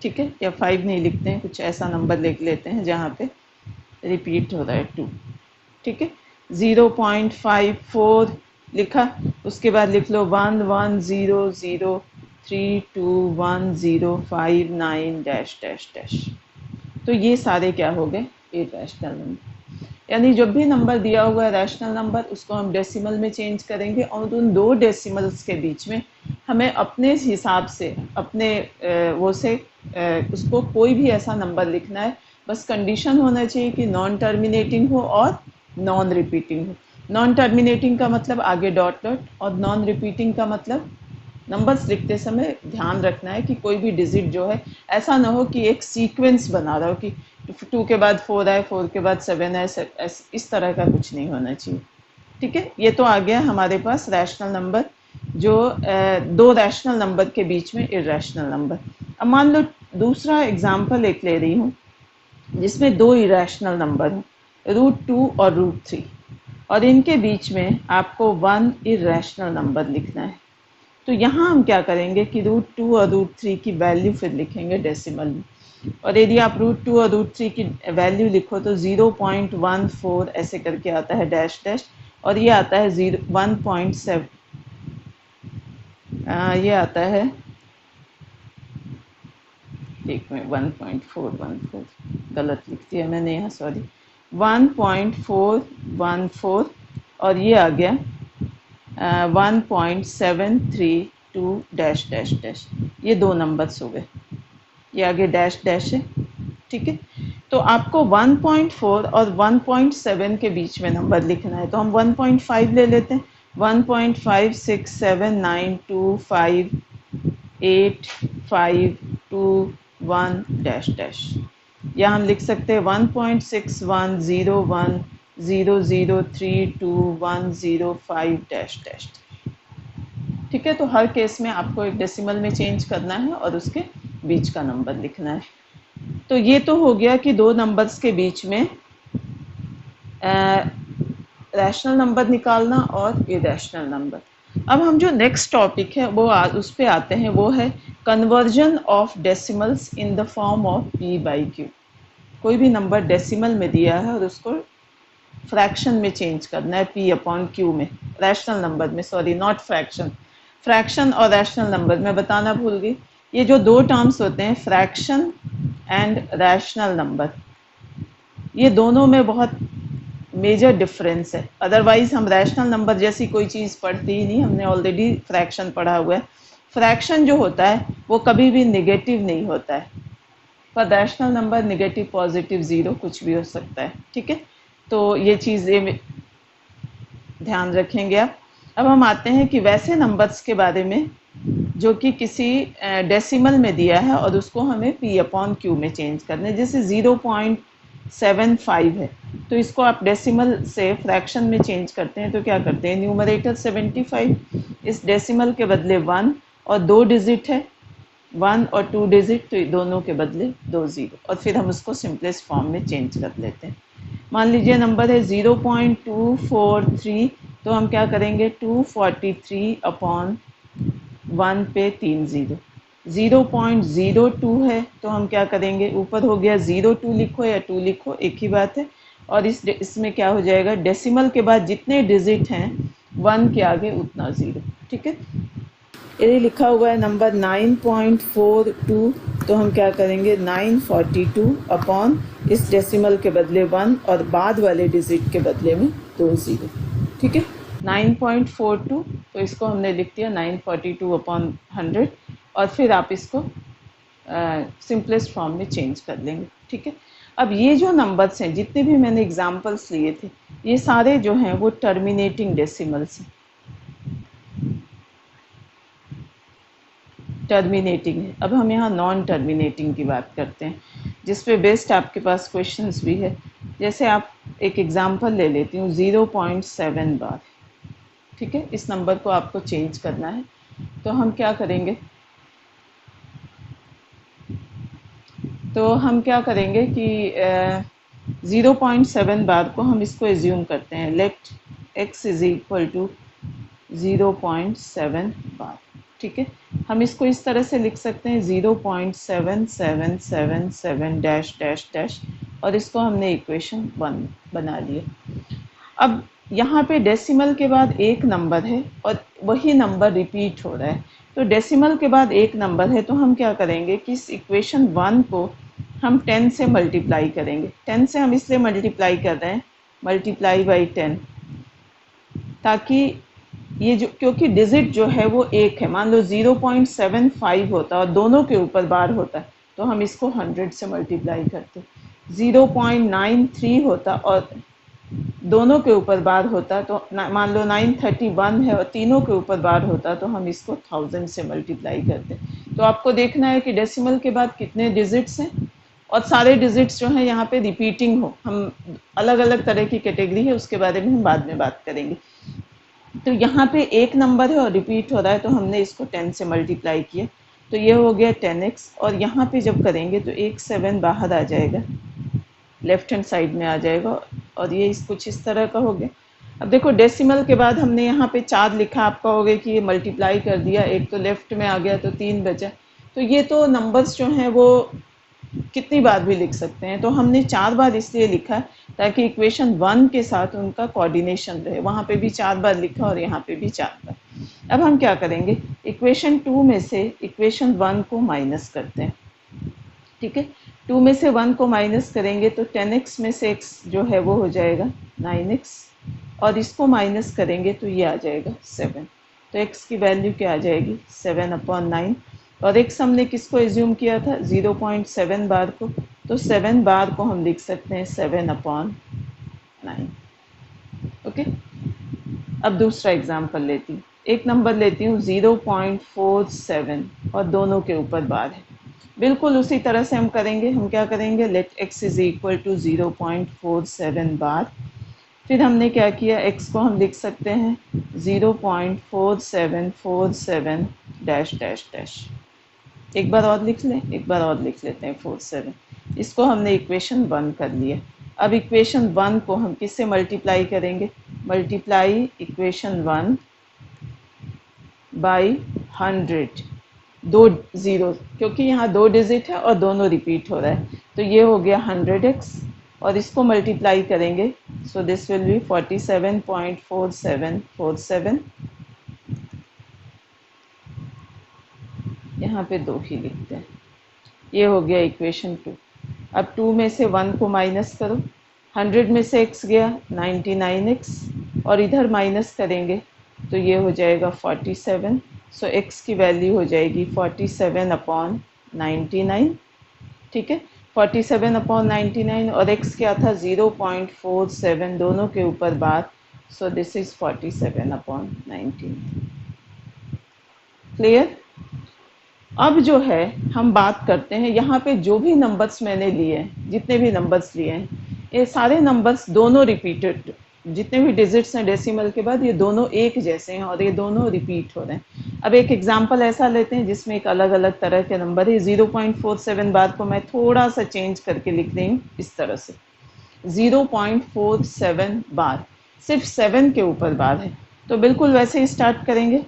ठीक है। या 5 नहीं लिखते हैं, कुछ ऐसा नंबर लिख लेते हैं जहाँ पे रिपीट हो रहा है 2, ठीक है। 0.54 लिखा, उसके बाद लिख लो 1 1 0 0 3 2 1 0 5 9 डैश डैश डैश। तो ये सारे क्या हो गए? Irrational number. यानी जब भी नंबर दिया हुआ है रैशनल नंबर, उसको हम डेसिमल में चेंज करेंगे, और उन दो डेसिमल्स के बीच में हमें अपने हिसाब से, अपने वो से उसको कोई भी ऐसा नंबर लिखना है। बस कंडीशन होना चाहिए कि नॉन टर्मिनेटिंग हो और नॉन रिपीटिंग हो। नॉन टर्मिनेटिंग का मतलब आगे डॉट डॉट, और नॉन रिपीटिंग का मतलब नंबर्स लिखते समय ध्यान रखना है कि कोई भी डिजिट जो है ऐसा ना हो कि एक सीक्वेंस बना रहा हो कि 2 के बाद 4 आए, 4 के बाद 7 आए, इस तरह का कुछ नहीं होना चाहिए, ठीक है। ये तो आ गया हमारे पास रैशनल नंबर, जो दो रैशनल नंबर के बीच में इरेशनल नंबर। अब मान लो दूसरा एग्जाम्पल एक ले रही हूँ जिसमें दो इरेशनल नंबर हैं, √2 और √3, और इनके बीच में आपको 1 इरेशनल नंबर लिखना है। तो यहाँ हम क्या करेंगे कि √2 और √3 की वैल्यू फिर लिखेंगे डेसिमल में। और यदि आप √2 और √3 की वैल्यू लिखो तो 0.14 ऐसे करके आता है डैश डैश, और ये आता है 1.7, ये आता है, एक मिनट, 1.414 गलत लिख दिया मैंने यहाँ, सॉरी, 1.414, और ये आ गया 1.732 डैश डैश डैश। ये दो नंबर्स हो गए, ये आगे डैश डैश है, ठीक है। तो आपको 1.4 और 1.7 के बीच में नंबर लिखना है, तो हम 1.5 ले लेते हैं। 1.5 6 7 9 2 5 8 5 2 1 डैश डैश, या हम लिख सकते हैं 1.61010032105105 डैश डैश। ठीक है, तो हर केस में आपको एक डेसिमल में चेंज करना है और उसके बीच का नंबर लिखना है। तो ये तो हो गया कि दो नंबर्स के बीच में रैशनल नंबर निकालना और इरेशनल नंबर। अब हम जो नेक्स्ट टॉपिक है वो उस पे आते हैं, वो है conversion of decimals in the form of p by Q. कोई भी नंबर डेसिमल में दिया है और उसको फ्रैक्शन में चेंज करना है p अपॉन क्यू में, रैशनल नंबर में, सॉरी नॉट फ्रैक्शन। फ्रैक्शन और रैशनल नंबर मैं बताना भूल गई, ये जो दो टर्म्स होते हैं फ्रैक्शन एंड रैशनल नंबर, ये दोनों में बहुत मेजर डिफरेंस है। अदरवाइज हम रैशनल नंबर जैसी कोई चीज़ पढ़ते ही नहीं, हमने ऑलरेडी फ्रैक्शन पढ़ा हुआ है। फ्रैक्शन जो होता है वो कभी भी नेगेटिव नहीं होता है, पर rational number negative positive zero कुछ भी हो सकता है। ठीक है, तो ये चीज़ें ध्यान रखेंगे आप। अब हम आते हैं कि वैसे नंबर्स के बारे में जो कि किसी डेसिमल में दिया है और उसको हमें p अपॉन क्यू में चेंज करना है। जैसे 0.75 है, तो इसको आप डेसिमल से फ्रैक्शन में चेंज करते हैं तो क्या करते हैं, न्यूमरेटर 75, इस डेसिमल के बदले 1 और 2 डिजिट है, 1 और 2 डिजिट, तो दोनों के बदले 2 ज़ीरो, और फिर हम उसको सिंपलेस्ट फॉर्म में चेंज कर लेते हैं। मान लीजिए नंबर है 0.243, तो हम क्या करेंगे 243 अपॉन 1 पे 3 ज़ीरो। 0.02 है तो हम क्या करेंगे, ऊपर हो गया 02 लिखो या 2 लिखो एक ही बात है, और इसमें क्या हो जाएगा, डेसिमल के बाद जितने डिजिट हैं 1 के आगे उतना ज़ीरो। ठीक है, ये लिखा हुआ है नंबर 9.42, तो हम क्या करेंगे 942 अपॉन इस डेसिमल के बदले 1 और बाद वाले डिजिट के बदले में 2 ज़ीरो। ठीक है, 9.42, तो इसको हमने लिख दिया 942 अपॉन 100, और फिर आप इसको सिंपलेस्ट फॉर्म में चेंज कर लेंगे। ठीक है, अब ये जो नंबर्स हैं जितने भी मैंने एग्जांपल्स लिए थे, ये सारे जो हैं वो टर्मिनेटिंग डेसिमल्स हैं, टर्मिनेटिंग है। अब हम यहाँ नॉन टर्मिनेटिंग की बात करते हैं, जिस पे बेस्ड आपके पास क्वेश्चंस भी है। जैसे आप एक एग्जांपल ले लेती हूँ 0.7 बार। ठीक है, इस नंबर को आपको चेंज करना है, तो हम क्या करेंगे, कि 0.7 बार को हम इसको एज्यूम करते हैं, let x is equal to 0.7 bar. ठीक है, हम इसको इस तरह से लिख सकते हैं 0.7777 डैश डैश डैश, और इसको हमने इक्वेशन 1 बना लिया। अब यहाँ पे डेसिमल के बाद एक नंबर है और वही नंबर रिपीट हो रहा है, तो डेसिमल के बाद एक नंबर है तो हम क्या करेंगे कि इस इक्वेशन 1 को हम 10 से मल्टीप्लाई करेंगे। 10 से हम इसलिए मल्टीप्लाई कर रहे हैं, मल्टीप्लाई बाई 10, ताकि ये जो, क्योंकि डिजिट जो है वो एक है, मान लो 0.75 होता और दोनों के ऊपर बार होता तो हम इसको 100 से मल्टीप्लाई करते। 0.93 होता और दोनों के ऊपर बार होता तो मान लो 931 है और तीनों के ऊपर बार होता तो हम इसको 1000 से मल्टीप्लाई करते। तो आपको देखना है कि डेसिमल के बाद कितने डिजिट्स हैं और सारे डिजिट्स जो हैं यहाँ पे रिपीटिंग हो। हम अलग अलग तरह की कैटेगरी है, उसके बारे में हम बाद में बात करेंगे। तो यहाँ पे एक नंबर है और रिपीट हो रहा है तो हमने इसको 10 से मल्टीप्लाई किया, तो ये हो गया 10x, और यहाँ पे जब करेंगे तो 7 बाहर आ जाएगा, लेफ्ट हैंड साइड में आ जाएगा, और ये कुछ इस तरह का हो गया। अब देखो डेसिमल के बाद हमने यहाँ पे 4 लिखा, आप कहोगे कि ये मल्टीप्लाई कर दिया, एक तो लेफ्ट में आ गया तो 3 बचा। तो ये तो नंबर्स जो हैं वो कितनी बार भी लिख सकते हैं, तो हमने 4 बार इसलिए लिखा ताकि इक्वेशन 1 के साथ उनका कोऑर्डिनेशन रहे। वहाँ पे भी 4 बार लिखा और यहाँ पे भी 4 बार। अब हम क्या करेंगे, इक्वेशन 2 में से इक्वेशन 1 को माइनस करते हैं। ठीक है, 2 में से 1 को माइनस करेंगे तो 10x में से x जो है वो हो जाएगा 9x, और इसको माइनस करेंगे तो ये आ जाएगा 7। तो x की वैल्यू क्या आ जाएगी 7/9, और x हमने किसको एज्यूम किया था 0.7 बार को, तो 7 बार को हम लिख सकते हैं 7/9। ओके, अब दूसरा एग्जाम्पल लेती हूँ, एक नंबर लेती हूँ 0.47 और दोनों के ऊपर बार है। बिल्कुल उसी तरह से हम करेंगे। हम क्या करेंगे, let x is equal to 0.47 bar. फिर हमने क्या किया, x को हम लिख सकते हैं 0.4747 डैश डैश डैश। एक बार और लिख लें, एक बार और लिख लेते हैं 47। इसको हमने इक्वेशन 1 कर लिया। अब इक्वेशन 1 को हम किससे मल्टीप्लाई करेंगे, मल्टीप्लाई इक्वेशन 1 बाई 100, दो ज़ीरो, क्योंकि यहाँ दो डिजिट है और दोनों रिपीट हो रहा है, तो ये हो गया 100x और इसको मल्टीप्लाई करेंगे। So this will be 47.4747। यहाँ पे 2 ही लिखते हैं। ये हो गया इक्वेशन 2। अब 2 में से 1 को माइनस करो, 100 में से x गया 99x और इधर माइनस करेंगे तो ये हो जाएगा 47। सो x की वैल्यू हो जाएगी 47/99। ठीक है, 47/99 और x क्या था 0.47, दोनों के ऊपर bar. So this is 47/19। Clear. अब जो है हम बात करते हैं, यहाँ पे जो भी नंबर्स मैंने लिए हैं, जितने भी नंबर्स लिए हैं, ये सारे नंबर्स दोनों रिपीटेड, जितने भी डिजिट्स हैं डेसिमल के बाद ये दोनों एक जैसे हैं और ये दोनों रिपीट हो रहे हैं। अब एक एग्जांपल ऐसा लेते हैं जिसमें एक अलग अलग तरह के नंबर है। 0.47 बार को मैं थोड़ा सा चेंज करके लिख रही हूँ इस तरह से, 0.47 बार, सिर्फ 7 के ऊपर बार है, तो बिल्कुल वैसे ही स्टार्ट करेंगे।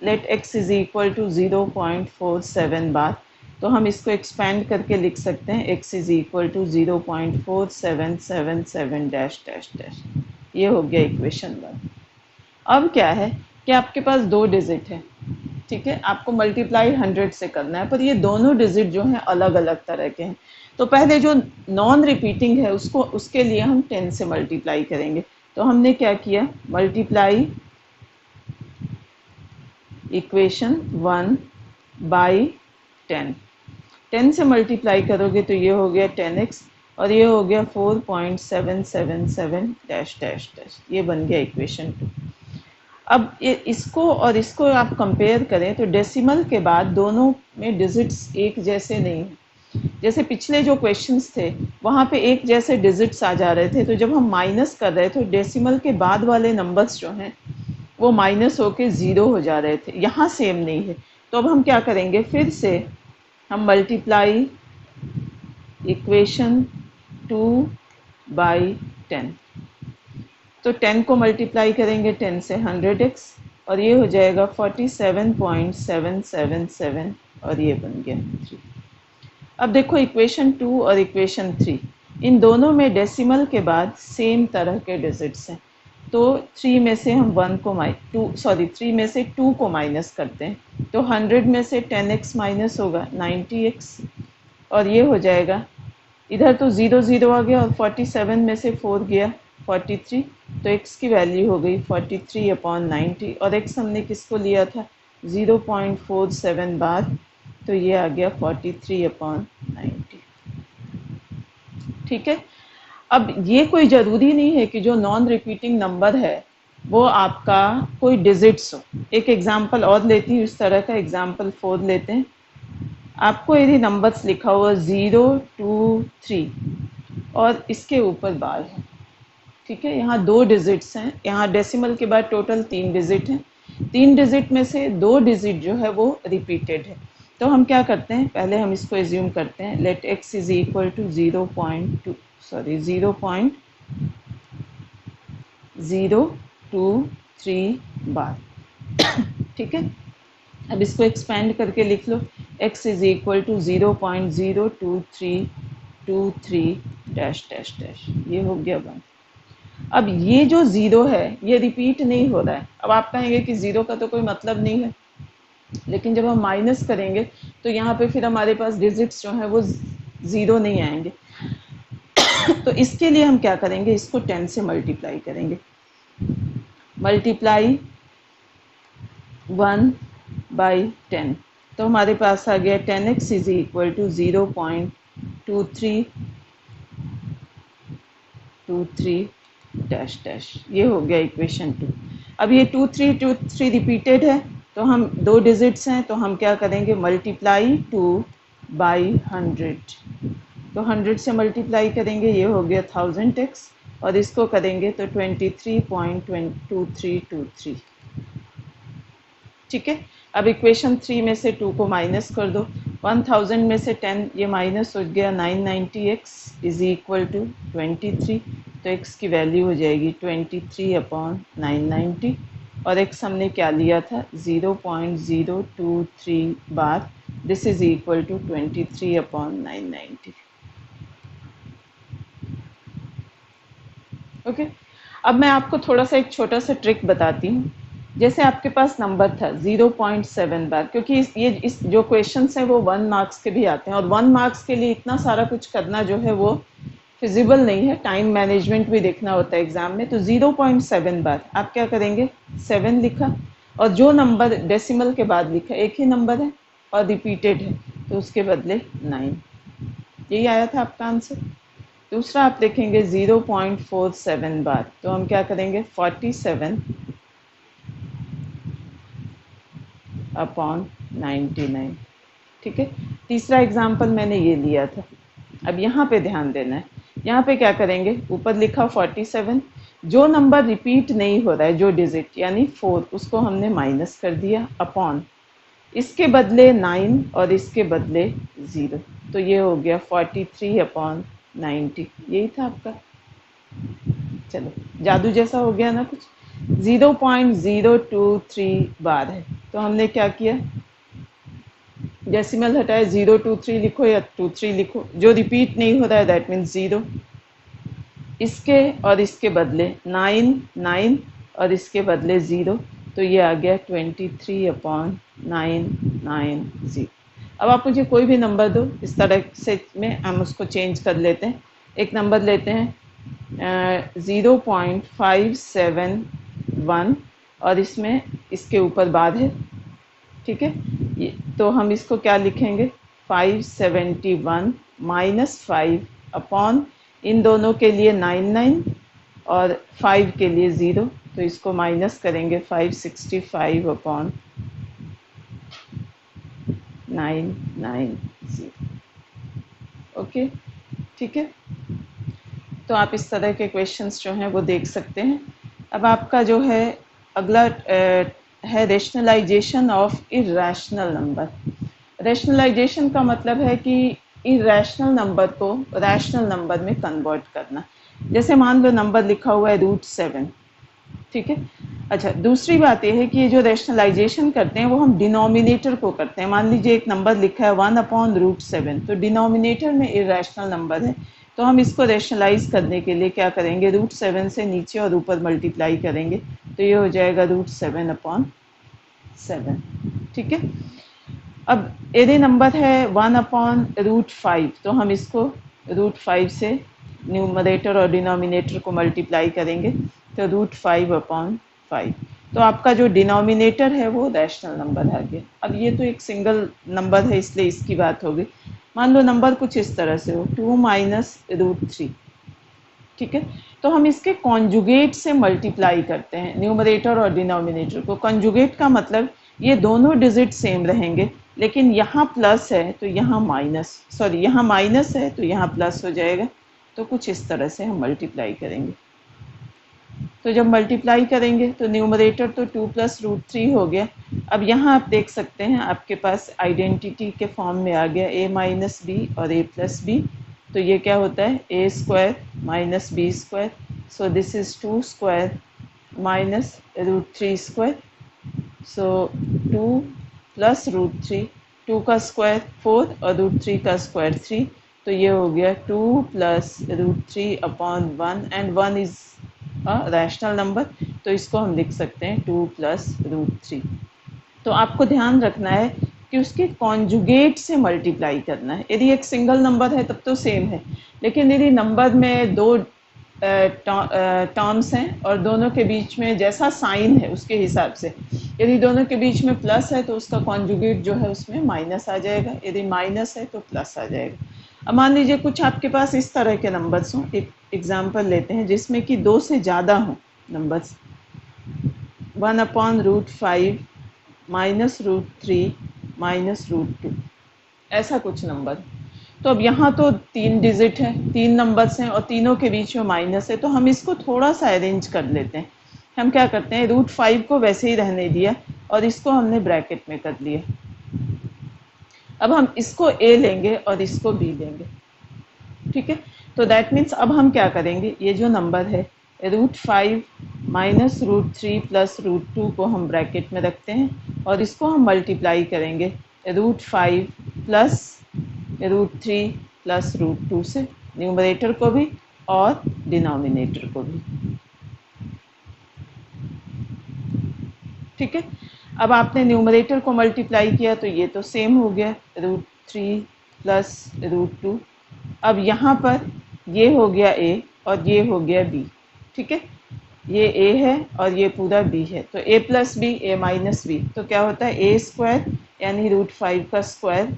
Let x is equal to 0.47 bar, तो हम इसको एक्सपैंड करके लिख सकते हैं x is equal to 0.4777 dash dash dash. ये हो गया इक्वेशन 1। अब क्या है कि आपके पास दो डिजिट है, ठीक है, आपको मल्टीप्लाई 100 से करना है, पर ये दोनों डिजिट जो हैं अलग अलग तरह के हैं। तो पहले जो नॉन रिपीटिंग है उसको, उसके लिए हम 10 से मल्टीप्लाई करेंगे। तो हमने क्या किया, मल्टीप्लाई इक्वेशन 1 बाई 10। 10 से मल्टीप्लाई करोगे तो ये हो गया 10x और ये हो गया 4.777 डैश डैश डैश। ये बन गया इक्वेशन 2। अब ये इसको और इसको आप कंपेयर करें तो डेसिमल के बाद दोनों में डिजिट्स एक जैसे नहीं हैं। जैसे पिछले जो क्वेश्चंस थे वहाँ पे एक जैसे डिजिट्स आ जा रहे थे, तो जब हम माइनस कर रहे थे डेसिमल के बाद वाले नंबर्स जो हैं वो माइनस होके ज़ीरो हो जा रहे थे। यहाँ सेम नहीं है, तो अब हम क्या करेंगे, फिर से हम मल्टीप्लाई इक्वेशन 2 बाई 10। तो 10 को मल्टीप्लाई करेंगे 10 से 100x और ये हो जाएगा 47.777 और ये बन गया 3। अब देखो इक्वेशन 2 और इक्वेशन 3, इन दोनों में डेसिमल के बाद सेम तरह के डिजिट्स हैं। तो 3 में से हम 3 में से 2 को माइनस करते हैं, तो 100 में से 10x माइनस होगा 90x और ये हो जाएगा, इधर तो 0 0 आ गया और 47 में से 4 गया 43, तो x की वैल्यू हो गई 43/90 और x हमने किसको लिया था 0.47 बार, तो ये आ गया 43/90। ठीक है। अब ये कोई ज़रूरी नहीं है कि जो नॉन रिपीटिंग नंबर है वो आपका कोई डिजिट्स हो। एक एग्जांपल और लेती हूँ, इस तरह का एग्जांपल 4 लेते हैं। आपको यदि नंबर्स लिखा हुआ 0 2 3 और इसके ऊपर बार है, ठीक है, यहाँ दो डिजिट्स हैं, यहाँ डेसिमल के बाद टोटल 3 डिजिट हैं। 3 डिजिट में से 2 डिजिट जो है वो रिपीटेड है, तो हम क्या करते हैं, पहले हम इसको एज्यूम करते हैं, let x is equal to 0.023 bar. ठीक है, अब इसको एक्सपेंड करके लिख लो, x is equal to 0.02323 dash dash dash. ये हो गया 1। अब ये जो 0 है ये रिपीट नहीं हो रहा है। अब आप कहेंगे कि 0 का तो कोई मतलब नहीं है, लेकिन जब हम माइनस करेंगे तो यहाँ पे फिर हमारे पास डिजिट्स जो हैं वो 0 नहीं आएंगे। तो इसके लिए हम क्या करेंगे, इसको 10 से मल्टीप्लाई करेंगे। मल्टीप्लाई 1 बाई 10, तो हमारे पास आ गया 10x is equal to 0.2323 dash dash. ये हो गया इक्वेशन 2। अब ये 2 3 रिपीटेड है, तो हम दो डिजिट्स हैं, तो हम क्या करेंगे, मल्टीप्लाई 2 बाई 100, तो 100 से मल्टीप्लाई करेंगे, ये हो गया 1000x, और इसको करेंगे तो 23.2323। ठीक है। अब इक्वेशन 3 में से 2 को माइनस कर दो, 1000 में से 10 ये माइनस हो गया, 990x इज इक्वल टू 23, तो x की वैल्यू हो जाएगी 23/990, और x हमने क्या लिया था 0.023 bar, this is equal to 23/990। Okay. अब मैं आपको थोड़ा सा एक छोटा सा ट्रिक बताती हूँ। जैसे आपके पास नंबर था 0.7 बार, क्योंकि इस जो क्वेश्चंस हैं वो 1 मार्क्स के भी आते हैं, और 1 मार्क्स के लिए इतना सारा कुछ करना जो है वो फिजिबल नहीं है, टाइम मैनेजमेंट भी देखना होता है एग्जाम में। तो 0.7 बार आप क्या करेंगे, 7 लिखा, और जो नंबर डेसिमल के बाद लिखा एक ही नंबर है और रिपीटेड है, तो उसके बदले 9। यही आया था आपका आंसर। दूसरा आप देखेंगे 0.47 बार, तो हम क्या करेंगे 47/99। ठीक है। तीसरा एग्जाम्पल मैंने ये लिया था। अब यहाँ पे ध्यान देना है, यहाँ पे क्या करेंगे, ऊपर लिखा 47, जो नंबर रिपीट नहीं हो रहा है, जो डिजिट यानी 4, उसको हमने माइनस कर दिया, अपॉन इसके बदले 9 और इसके बदले 0, तो ये हो गया 43/90। यही था आपका। चलो, जादू जैसा हो गया ना कुछ। 0.023 बार है, तो हमने क्या किया, डेसिमल हटाए, 023 लिखो या 23 लिखो, जो रिपीट नहीं हो रहा है दैट मीन्स 0, इसके और इसके बदले 9 9 और इसके बदले 0, तो ये आ गया 23/990। अब आप मुझे कोई भी नंबर दो, इस तरह से में हम उसको चेंज कर लेते हैं। एक नंबर लेते हैं 0.571, और इसमें इसके ऊपर बार है। ठीक है। तो हम इसको क्या लिखेंगे, 571 माइनस 5 अपॉन, इन दोनों के लिए 99 और 5 के लिए 0, तो इसको माइनस करेंगे 565/990। ओके। ठीक है। तो आप इस तरह के क्वेश्चंस जो हैं वो देख सकते हैं। अब आपका जो है अगला है rationalisation of irrational number. Rationalisation का मतलब है कि इरेशनल नंबर को रैशनल नंबर में कन्वर्ट करना। जैसे मान लो नंबर लिखा हुआ है √7, ठीक है। अच्छा, दूसरी बात यह है कि ये जो रैशनलाइजेशन करते हैं वो हम डिनोमिनेटर को करते हैं। मान लीजिए एक नंबर लिखा है 1/√7, तो डिनोमिनेटर में इरेशनल नंबर है, तो हम इसको रैशनलाइज करने के लिए क्या करेंगे, √7 से नीचे और ऊपर मल्टीप्लाई करेंगे, तो ये हो जाएगा √7/7। ठीक है। अब यदि नंबर है 1/√5, तो हम इसको √5 से न्यूमरेटर और डिनोमिनेटर को मल्टीप्लाई करेंगे, तो √5/5। तो आपका जो डिनोमिनेटर है वो रैशनल नंबर आ गया। अब ये तो एक सिंगल नंबर है इसलिए इसकी बात होगी। मान लो नंबर कुछ इस तरह से हो 2 माइनस √3। ठीक है। तो हम इसके कॉन्जुगेट से मल्टीप्लाई करते हैं न्यूमरेटर और डिनोमिनेटर को। कॉन्जुगेट का मतलब ये दोनों डिजिट सेम रहेंगे, लेकिन यहाँ प्लस है तो यहाँ माइनस, सॉरी यहाँ माइनस है तो यहाँ प्लस हो जाएगा। तो कुछ इस तरह से हम मल्टीप्लाई करेंगे। तो जब मल्टीप्लाई करेंगे तो न्यूमरेटर तो 2 + √3 हो गया। अब यहाँ आप देख सकते हैं आपके पास आइडेंटिटी के फॉर्म में आ गया a - b और a + b। तो ये क्या होता है, a² - b², so this is 2² - √3², सो 2 + √3, 2 का स्क्वायर 4 और √3 का स्क्वायर 3, तो ये हो गया 2 + √3/1, एंड 1 इज रैशनल नंबर, तो इसको हम लिख सकते हैं 2 + √3। तो आपको ध्यान रखना है कि उसके कॉन्जुगेट से मल्टीप्लाई करना है। यदि एक सिंगल नंबर है तब तो सेम है, लेकिन यदि नंबर में दो टर्म्स हैं और दोनों के बीच में जैसा साइन है उसके हिसाब से, यदि दोनों के बीच में प्लस है तो उसका कॉन्जुगेट जो है उसमें माइनस आ जाएगा, यदि माइनस है तो प्लस आ जाएगा। अब मान लीजिए कुछ आपके पास इस तरह के नंबर्स हों, एक एग्जांपल लेते हैं जिसमें कि 2 से ज़्यादा हों नंबर्स, 1/√5 - √3 - √2, ऐसा कुछ नंबर। तो अब यहाँ तो 3 डिजिट है, 3 नंबर्स हैं और तीनों के बीच में माइनस है, तो हम इसको थोड़ा सा अरेंज कर लेते हैं। हम क्या करते हैं, √5 को वैसे ही रहने दिया और इसको हमने ब्रैकेट में कर लिया। अब हम इसको a लेंगे और इसको b लेंगे, ठीक है। तो दैट मीन्स अब हम क्या करेंगे, ये जो नंबर है √5 माइनस √3 प्लस √2 को हम ब्रैकेट में रखते हैं और इसको हम मल्टीप्लाई करेंगे √5 प्लस √3 प्लस √2 से, न्यूमरेटर को भी और डिनोमिनेटर को भी, ठीक है। अब आपने न्यूमरेटर को मल्टीप्लाई किया तो ये तो सेम हो गया √3 प्लस √2। अब यहाँ पर ये हो गया a और ये हो गया b, ठीक है। ये a है और ये पूरा b है, तो a plus b a minus b, तो क्या होता है a स्क्वायर यानी √5 का स्क्वायर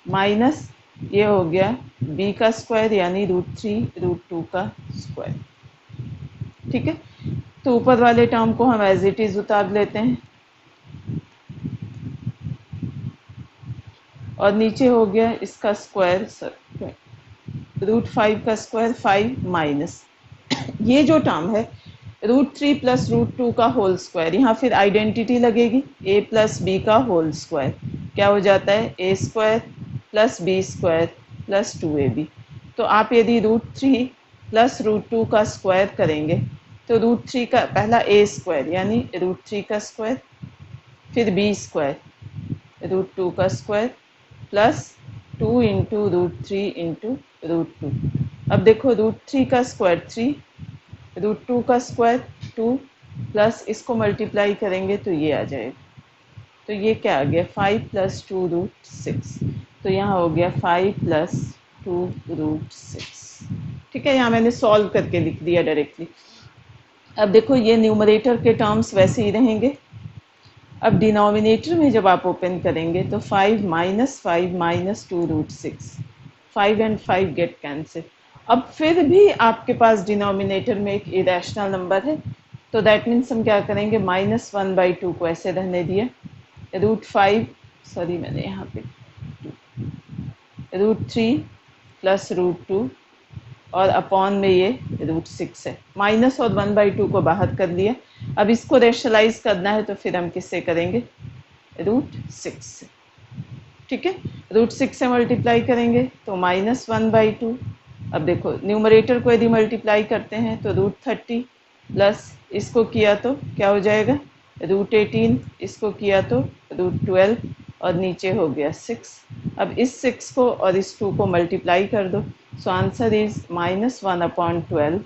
माइनस ये हो गया b का स्क्वायर यानी √3 √2 का स्क्वायर, ठीक है। तो ऊपर वाले टर्म को हम एज इट इज उतार लेते हैं और नीचे हो गया इसका स्क्वायर √5 का स्क्वायर 5 माइनस ये जो टर्म है √3 प्लस √2 का होल स्क्वायर, यहाँ फिर आइडेंटिटी लगेगी a प्लस बी का होल स्क्वायर, क्या हो जाता है a square plus b square plus 2ab। तो आप यदि √3 प्लस √2 का स्क्वायर करेंगे तो √3 का पहला a स्क्वायर यानी √3 का स्क्वायर, फिर b स्क्वायर √2 का स्क्वायर प्लस 2 इंटू √3 इंटू √2। अब देखो √3 का स्क्वायर 3, √2 का स्क्वायर 2 प्लस इसको मल्टीप्लाई करेंगे तो ये आ जाएगा, तो ये क्या आ गया 5 प्लस 2 √6, तो यहाँ हो गया 5 प्लस 2 √6, ठीक है। यहाँ मैंने सॉल्व करके लिख दिया डायरेक्टली। अब देखो ये न्यूमरेटर के टर्म्स वैसे ही रहेंगे। अब डिनोमिनेटर में जब आप ओपन करेंगे तो 5 minus 5 minus 2 √6, 5 and 5 get cancel. अब फिर भी आपके पास डिनोमिनेटर में एक इरेशनल नंबर है, तो दैट मीन्स हम क्या करेंगे -1/2 को ऐसे रहने दिया, √5 सॉरी मैंने यहाँ पे √3 प्लस √2 और अपॉन में ये √6 है, माइनस और 1/2 को बाहर कर लिया। अब इसको रेशनलाइज करना है तो फिर हम किससे करेंगे √6 से, ठीक है। √6 से मल्टीप्लाई करेंगे तो -1/2। अब देखो न्यूमरेटर को यदि मल्टीप्लाई करते हैं तो √30 प्लस इसको किया तो क्या हो जाएगा √18, इसको किया तो √12 और नीचे हो गया 6। अब इस 6 को और इस 2 को मल्टीप्लाई कर दो, सो आंसर इज -1/12,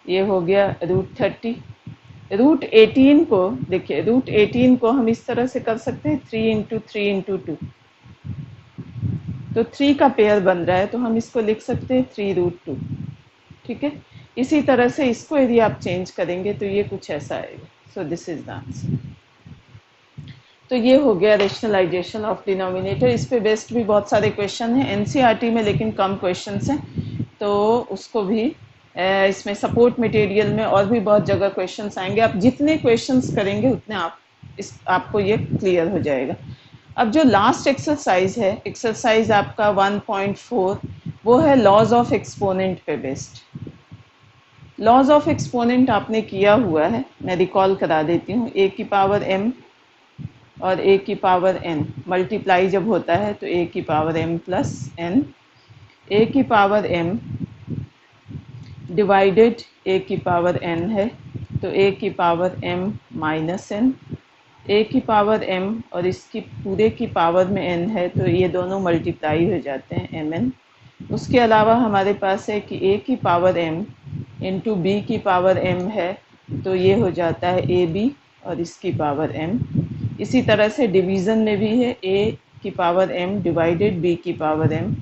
ये हो गया √30। √18 को देखिए, √18 को हम इस तरह से कर सकते हैं 3 इंटू 3 इंटू 2, तो 3 का पेयर बन रहा है तो हम इसको लिख सकते हैं 3√2, ठीक है। इसी तरह से इसको यदि आप चेंज करेंगे तो ये कुछ ऐसा आएगा, सो दिस इज द आंसर। तो ये हो गया रेशनलाइजेशन ऑफ डिनोमिनेटर। इस पे बेस्ड भी बहुत सारे क्वेश्चन हैं एनसीईआरटी में, लेकिन कम क्वेश्चंस हैं, तो उसको भी इसमें सपोर्ट मटेरियल में और भी बहुत जगह क्वेश्चंस आएंगे। आप जितने क्वेश्चंस करेंगे उतने आपको ये क्लियर हो जाएगा। अब जो लास्ट एक्सरसाइज है, एक्सरसाइज आपका 1.4, वो है लॉज ऑफ एक्सपोनेंट पे बेस्ड। लॉज ऑफ एक्सपोनेंट आपने किया हुआ है, मैं रिकॉल करा देती हूँ। a की पावर m और a की पावर n मल्टीप्लाई जब होता है तो a की power m plus n, a की पावर m डिवाइडेड a की पावर n है तो a की power m minus n, a की पावर m और इसकी पूरे की पावर में n है तो ये दोनों मल्टीप्लाई हो जाते हैं mn। उसके अलावा हमारे पास है कि a की पावर m इंटू b की पावर m है तो ये हो जाता है ab और इसकी पावर m। इसी तरह से डिवीज़न में भी है a की पावर m डिवाइडेड b की power m,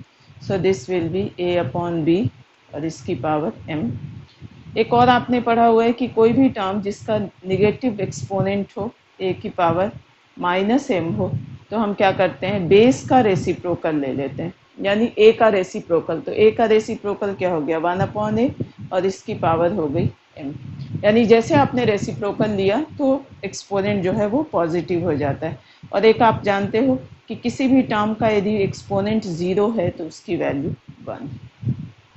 so this will be a upon b और इसकी पावर m। एक और आपने पढ़ा हुआ है कि कोई भी टर्म जिसका निगेटिव एक्सपोनेंट हो a की पावर माइनस m हो तो हम क्या करते हैं बेस का रेसिप्रोकल ले लेते हैं, यानी a का रेसिप्रोकल। तो a का रेसिप्रोकल क्या हो गया 1/a और इसकी पावर हो गई m, यानी जैसे आपने रेसिप्रोकल लिया तो एक्सपोनेंट जो है वो पॉजिटिव हो जाता है। और एक आप जानते हो कि किसी भी टर्म का यदि एक्सपोनेंट 0 है तो उसकी वैल्यू 1।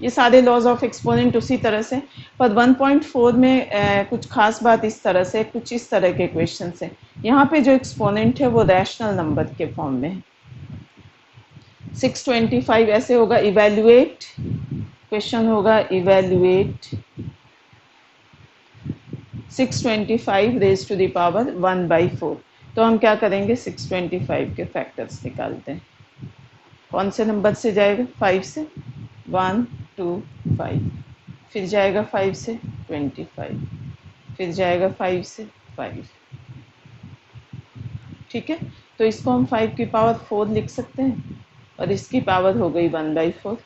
ये सारे लॉज ऑफ एक्सपोनेंट उसी तरह से, पर 1.4 में कुछ खास बात इस तरह से, कुछ इस तरह के क्वेश्चन है। यहाँ पे जो एक्सपोनेंट है वो रैशनल नंबर के फॉर्म में है। 625 ऐसे होगा, इवेल्युएट, क्वेश्चन होगा evaluate 625 raise to the power 1/4। तो हम क्या करेंगे, 625 के फैक्टर्स निकालते हैं। कौन से नंबर से जाएगा, 5 से, 1 2 5, फिर जाएगा 5 से 25, फिर जाएगा 5 से 5। ठीक है, तो इसको हम 5 की पावर 4 लिख सकते हैं और इसकी पावर हो गई 1/4।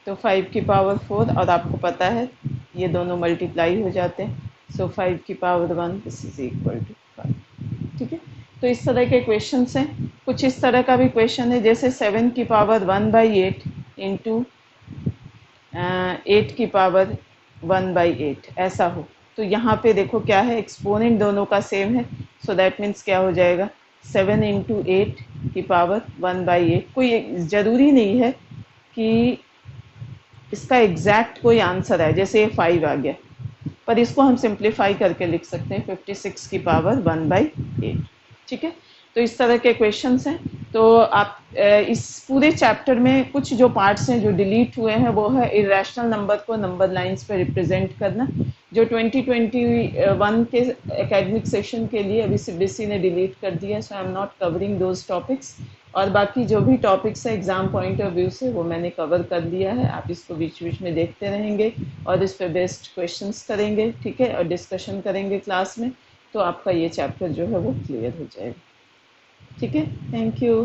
तो 5 की पावर 4, और आपको पता है ये दोनों मल्टीप्लाई हो जाते हैं, सो 5 की power 1 this is equal to 5। ठीक है, तो इस तरह के क्वेश्चन हैं। कुछ इस तरह का भी क्वेश्चन है, जैसे 7 की पावर 1/8 इंटू 8 की पावर 1/8 ऐसा हो। तो यहाँ पे देखो क्या है, एक्सपोनेंट दोनों का सेम है, सो दैट मीन्स क्या हो जाएगा, 7 इंटू 8 की पावर 1/8। कोई ज़रूरी नहीं है कि इसका एग्जैक्ट कोई आंसर है, जैसे ये 5 आ गया, पर इसको हम सिंप्लीफाई करके लिख सकते हैं 56 की पावर 1/8। ठीक है, तो इस तरह के क्वेश्चंस हैं। तो आप इस पूरे चैप्टर में कुछ जो पार्ट्स हैं जो डिलीट हुए हैं वो है इरेशनल नंबर को नंबर लाइंस पे रिप्रेजेंट करना, जो 2021 के एकेडमिक सेशन के लिए अभी सीबीएसई ने डिलीट कर दिया, so I am not covering those topics. और बाकी जो भी टॉपिक्स है एग्ज़ाम पॉइंट ऑफ व्यू से वो मैंने कवर कर दिया है, आप इसको बीच बीच में देखते रहेंगे और इस पे बेस्ड क्वेश्चंस करेंगे। ठीक है, और डिस्कशन करेंगे क्लास में, तो आपका ये चैप्टर जो है वो क्लियर हो जाएगा। ठीक है, थैंक यू।